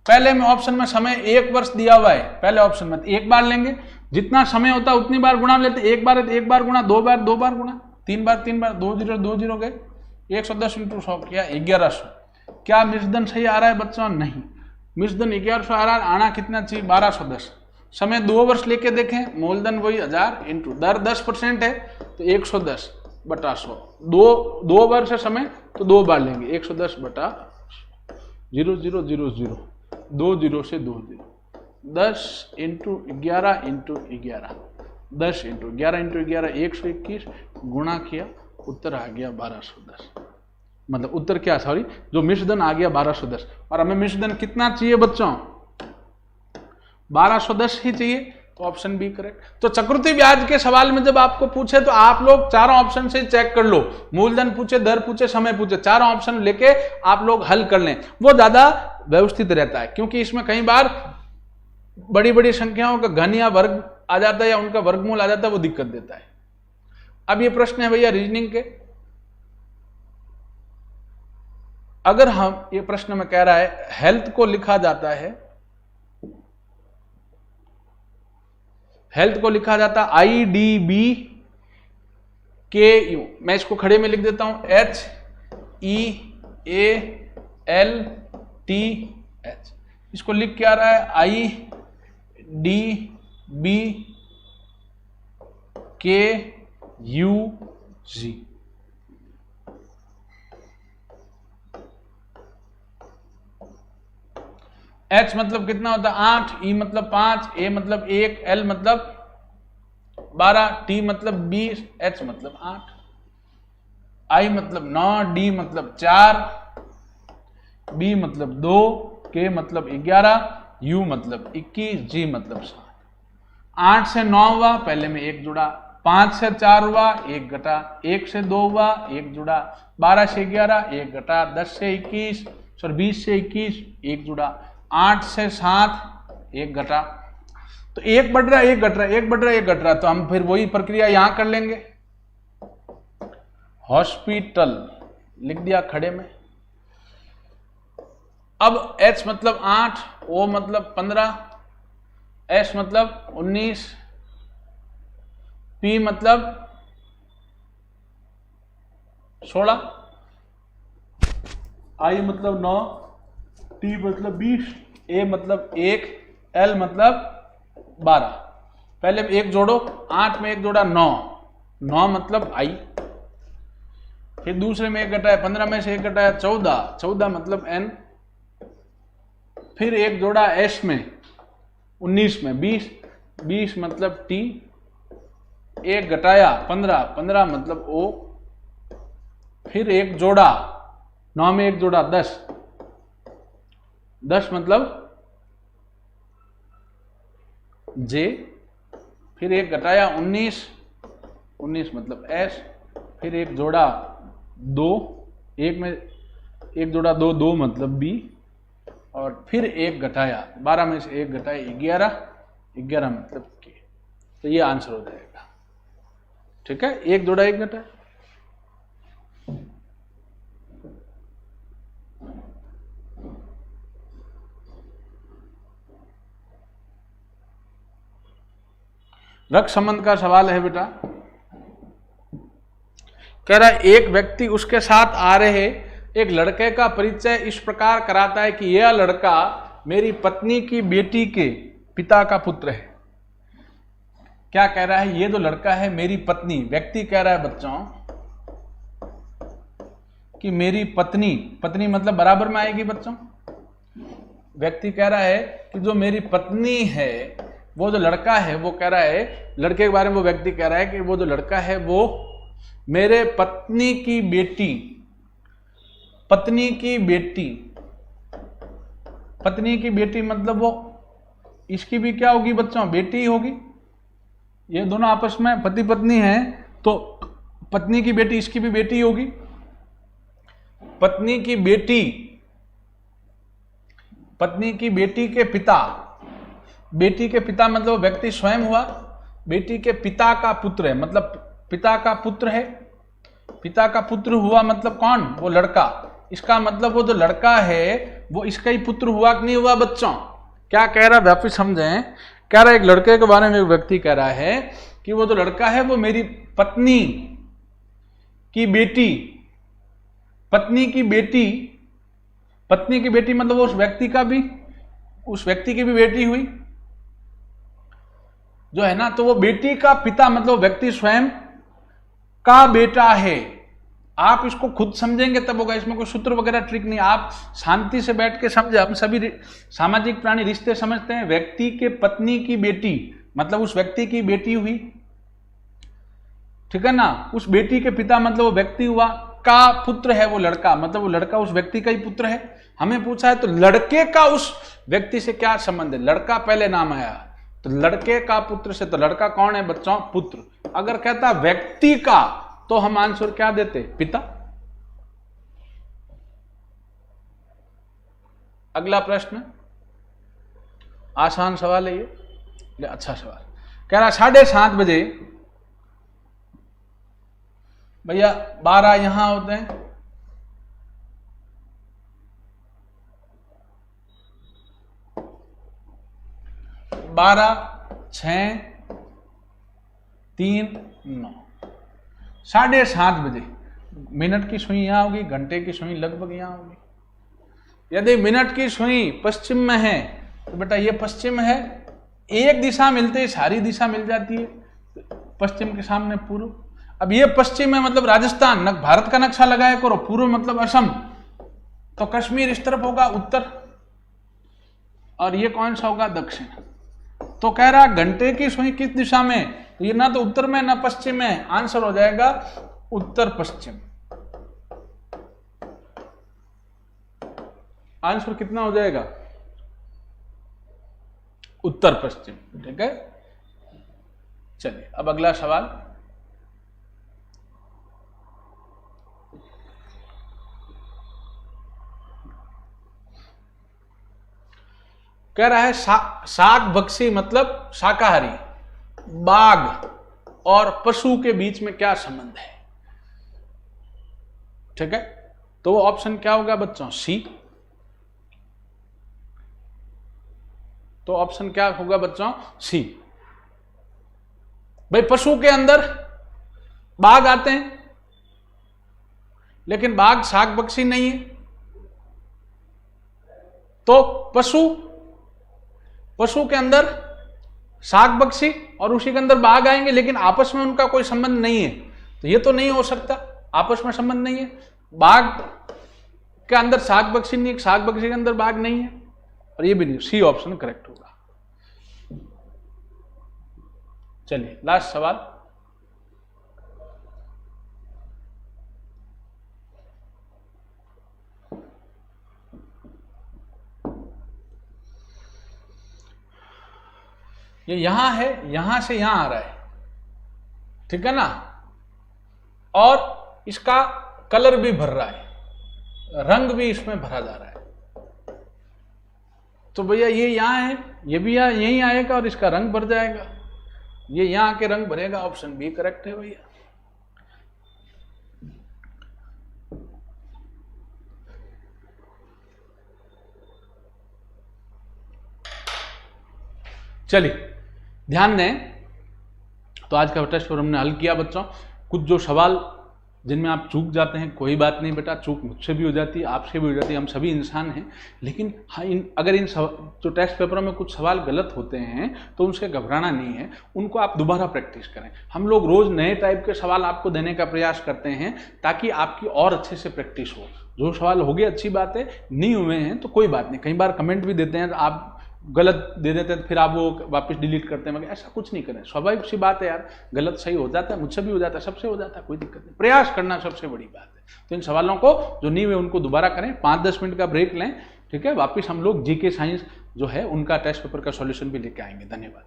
पहले में ऑप्शन में समय 1 वर्ष दिया हुआ है, पहले ऑप्शन में एक बार लेंगे, जितना समय होता है उतनी बार गुणा लेते। एक बार है तो 1 बार गुणा, 2 बार 2 बार गुणा, 3 बार 3 बार, 2 जीरो 2 जीरो गए, 110 इंटू 100 किया 1100। क्या मिश्रधन सही आ रहा है बच्चों, नहीं, मिश्रधन 1100 आ रहा है। आना कितना चाहिए 1210। समय 2 वर्ष लेके देखें, मूलधन वही 1000 इंटू दर 10% है तो 110 100। दो बार से समय तो 2 बार लेंगे, 110 बटा 0 0 0 0, 2 0 से 2 0, 10 इंटू 11 इंटू 11, 10 इंटू 11 इंटू 11 121 गुणा किया, उत्तर आ गया 1210। मतलब उत्तर क्या, सॉरी, जो मिश्रधन आ गया 1210। और हमें मिश्रधन कितना चाहिए बच्चों, 1210 ही चाहिए, तो ऑप्शन बी करेक्ट। तो चक्रवृद्धि ब्याज के सवाल में जब आपको पूछे तो आप लोग चारों ऑप्शन से चेक कर लो, मूलधन पूछे, दर पूछे, समय पूछे, चारों ऑप्शन लेके आप लोग हल कर लें, वो ज्यादा व्यवस्थित रहता है। क्योंकि इसमें कई बार बड़ी बड़ी संख्याओं का घन या वर्ग आ जाता है या उनका वर्गमूल आ जाता है, वो दिक्कत देता है। अब ये प्रश्न है भैया रीजनिंग के, अगर हम ये प्रश्न में कह रहा है हेल्थ को लिखा जाता है, हेल्थ को लिखा जाता है IDB KU, मैं इसको खड़े में लिख देता हूं HEALTH, इसको लिख के आ रहा है IDB KUG। H मतलब कितना होता है 8, E मतलब 5, A मतलब 1, L मतलब 12, T मतलब 20, H मतलब 8, I मतलब 9, D मतलब 4, B मतलब 2, K मतलब 11, U मतलब 21, G मतलब 7। 8 से 9 हुआ, पहले में 1 जुड़ा, 5 से 4 हुआ 1 घटा, 1 से 2 हुआ 1 जुड़ा, 12 से 11 1 घटा, 10 से 21 सॉरी 20 से 21 1 जुड़ा, 8 से 7 1 घटा, तो 1 बढ़ रहा है 1 घट रहा है, 1 बढ़ रहा है 1 घट रहा है, तो हम फिर वही प्रक्रिया यहां कर लेंगे। हॉस्पिटल लिख दिया खड़े में। अब H मतलब 8, O मतलब 15, S मतलब 19, P मतलब 16, I मतलब 9, T मतलब 20, A मतलब 1, L मतलब 12। पहले 1 जोड़ो, 8 में 1 जोड़ा 9, 9 मतलब I, फिर दूसरे में 1 घटाया, 15 में से 1 घटाया 14, 14 मतलब N, फिर 1 जोड़ा S में 19 में 20, 20 मतलब T, 1 घटाया 15, 15 मतलब O, फिर 1 जोड़ा 9 में 1 जोड़ा 10, 10 मतलब J, फिर 1 घटाया 19, 19 मतलब S, फिर 1 जोड़ा 2, 1 में 1 जोड़ा 2, 2 मतलब B, और फिर 1 घटाया 12 में से 1 घटाया 11, 11 मतलब K। तो ये आंसर हो जाएगा। ठीक है, 1 जोड़ा 1 घटाया। रक्त संबंध का सवाल है बेटा, कह रहा है एक व्यक्ति उसके साथ आ रहे एक लड़के का परिचय इस प्रकार कराता है कि यह लड़का मेरी पत्नी की बेटी के पिता का पुत्र है। क्या कह रहा है, ये जो लड़का है मेरी पत्नी, व्यक्ति कह रहा है बच्चों कि मेरी पत्नी, पत्नी मतलब बराबर में आएगी बच्चों, व्यक्ति कह रहा है कि जो मेरी पत्नी है, वो जो लड़का है वो कह रहा है, लड़के के बारे में वो व्यक्ति कह रहा है कि वो जो लड़का है वो मेरे पत्नी की बेटी, पत्नी की बेटी, पत्नी की बेटी मतलब वो इसकी भी क्या होगी बच्चों, बेटी होगी। ये दोनों आपस में पति पत्नी हैं, तो पत्नी की बेटी इसकी भी बेटी होगी। पत्नी की बेटी, पत्नी की बेटी के पिता, बेटी के पिता मतलब व्यक्ति स्वयं हुआ, बेटी के पिता का पुत्र है मतलब पिता का पुत्र है, पिता का पुत्र हुआ मतलब कौन, वो लड़का। इसका मतलब वो जो लड़का है वो इसका ही पुत्र हुआ कि नहीं हुआ बच्चों। क्या कह रहा है वापिस समझें, कह रहा है एक लड़के के बारे में एक व्यक्ति कह रहा है कि वो जो लड़का है वो मेरी पत्नी की बेटी, पत्नी की बेटी, पत्नी की बेटी मतलब वो उस व्यक्ति का भी, उस व्यक्ति की भी बेटी हुई जो है ना, तो वो बेटी का पिता मतलब व्यक्ति स्वयं का बेटा है। आप इसको खुद समझेंगे तब होगा, इसमें कोई सूत्र वगैरह ट्रिक नहीं। आप शांति से बैठ के समझे। हम सभी सामाजिक प्राणी रिश्ते समझते हैं। व्यक्ति के पत्नी की बेटी मतलब उस व्यक्ति की बेटी हुई, ठीक है ना। उस बेटी के पिता मतलब वो व्यक्ति हुआ। का पुत्र है वो लड़का, मतलब वो लड़का उस व्यक्ति का ही पुत्र है। हमें पूछा है तो लड़के का उस व्यक्ति से क्या संबंध है। लड़का पहले नाम आया तो लड़के का पुत्र से, तो लड़का कौन है बच्चों, पुत्र। अगर कहता व्यक्ति का तो हम आंसर क्या देते, पिता। अगला प्रश्न आसान सवाल है ये, अच्छा सवाल। कह रहा 7:30 बजे, भैया 12 यहां होते हैं, बारह 6 3 9, 7:30 बजे मिनट की सुई यहां होगी, घंटे की सुई लगभग यहां होगी। यदि मिनट की सुई पश्चिम में है तो बेटा ये पश्चिम है। एक दिशा मिलते ही सारी दिशा मिल जाती है, पश्चिम के सामने पूर्व। अब ये पश्चिम है मतलब राजस्थान, भारत का नक्शा लगाया करो, पूर्व मतलब असम, तो कश्मीर इस तरफ होगा उत्तर, और ये कौन सा होगा दक्षिण। तो कह रहा घंटे की सुई किस दिशा में, तो ये ना तो उत्तर में ना पश्चिम में, आंसर हो जाएगा उत्तर पश्चिम। आंसर कितना हो जाएगा, उत्तर पश्चिम, ठीक है। चलिए अब अगला सवाल। कह रहा है शाक भक्षी मतलब शाकाहारी, बाघ और पशु के बीच में क्या संबंध है, ठीक है। तो वो ऑप्शन क्या होगा बच्चों, सी। तो ऑप्शन क्या होगा बच्चों, सी। भाई पशु के अंदर बाघ आते हैं, लेकिन बाघ शाक भक्षी नहीं है, तो पशु के अंदर शाक भक्षी और उसी के अंदर बाघ आएंगे, लेकिन आपस में उनका कोई संबंध नहीं है, तो ये तो नहीं हो सकता, आपस में संबंध नहीं है। बाघ के अंदर शाक भक्षी नहीं है, शाक भक्षी के अंदर बाघ नहीं है, और ये भी नहीं। सी ऑप्शन करेक्ट होगा। चलिए लास्ट सवाल। ये यहां है, यहां से यहां आ रहा है, ठीक है ना, और इसका कलर भी भर रहा है, रंग भी इसमें भरा जा रहा है। तो भैया ये यहां है, ये भी यहां यहीं आएगा और इसका रंग भर जाएगा, ये यहां आके रंग भरेगा। ऑप्शन बी करेक्ट है भैया। चलिए ध्यान दें, तो आज का टेस्ट हमने हल किया बच्चों। कुछ जो सवाल जिनमें आप चूक जाते हैं, कोई बात नहीं बेटा, चूक मुझसे भी हो जाती है, आपसे भी हो जाती है, हम सभी इंसान हैं। लेकिन हाँ, अगर इन जो टेस्ट पेपरों में कुछ सवाल गलत होते हैं तो उनसे घबराना नहीं है, उनको आप दोबारा प्रैक्टिस करें। हम लोग रोज़ नए टाइप के सवाल आपको देने का प्रयास करते हैं ताकि आपकी और अच्छे से प्रैक्टिस हो। जो सवाल हो गए अच्छी बात है, नहीं हुए हैं तो कोई बात नहीं। कई बार कमेंट भी देते हैं, आप गलत दे देते हैं, फिर आप वो वापस डिलीट करते हैं। मगर ऐसा कुछ नहीं करें, स्वाभाविक सी बात है यार, गलत सही हो जाता है, मुझसे भी हो जाता है, सबसे हो जाता है, कोई दिक्कत नहीं। प्रयास करना सबसे बड़ी बात है। तो इन सवालों को जो नहीं हुए उनको दोबारा करें, 5-10 मिनट का ब्रेक लें, ठीक है। वापस हम लोग जीके साइंस जो है उनका टेस्ट पेपर का सॉल्यूशन भी लेके आएंगे। धन्यवाद।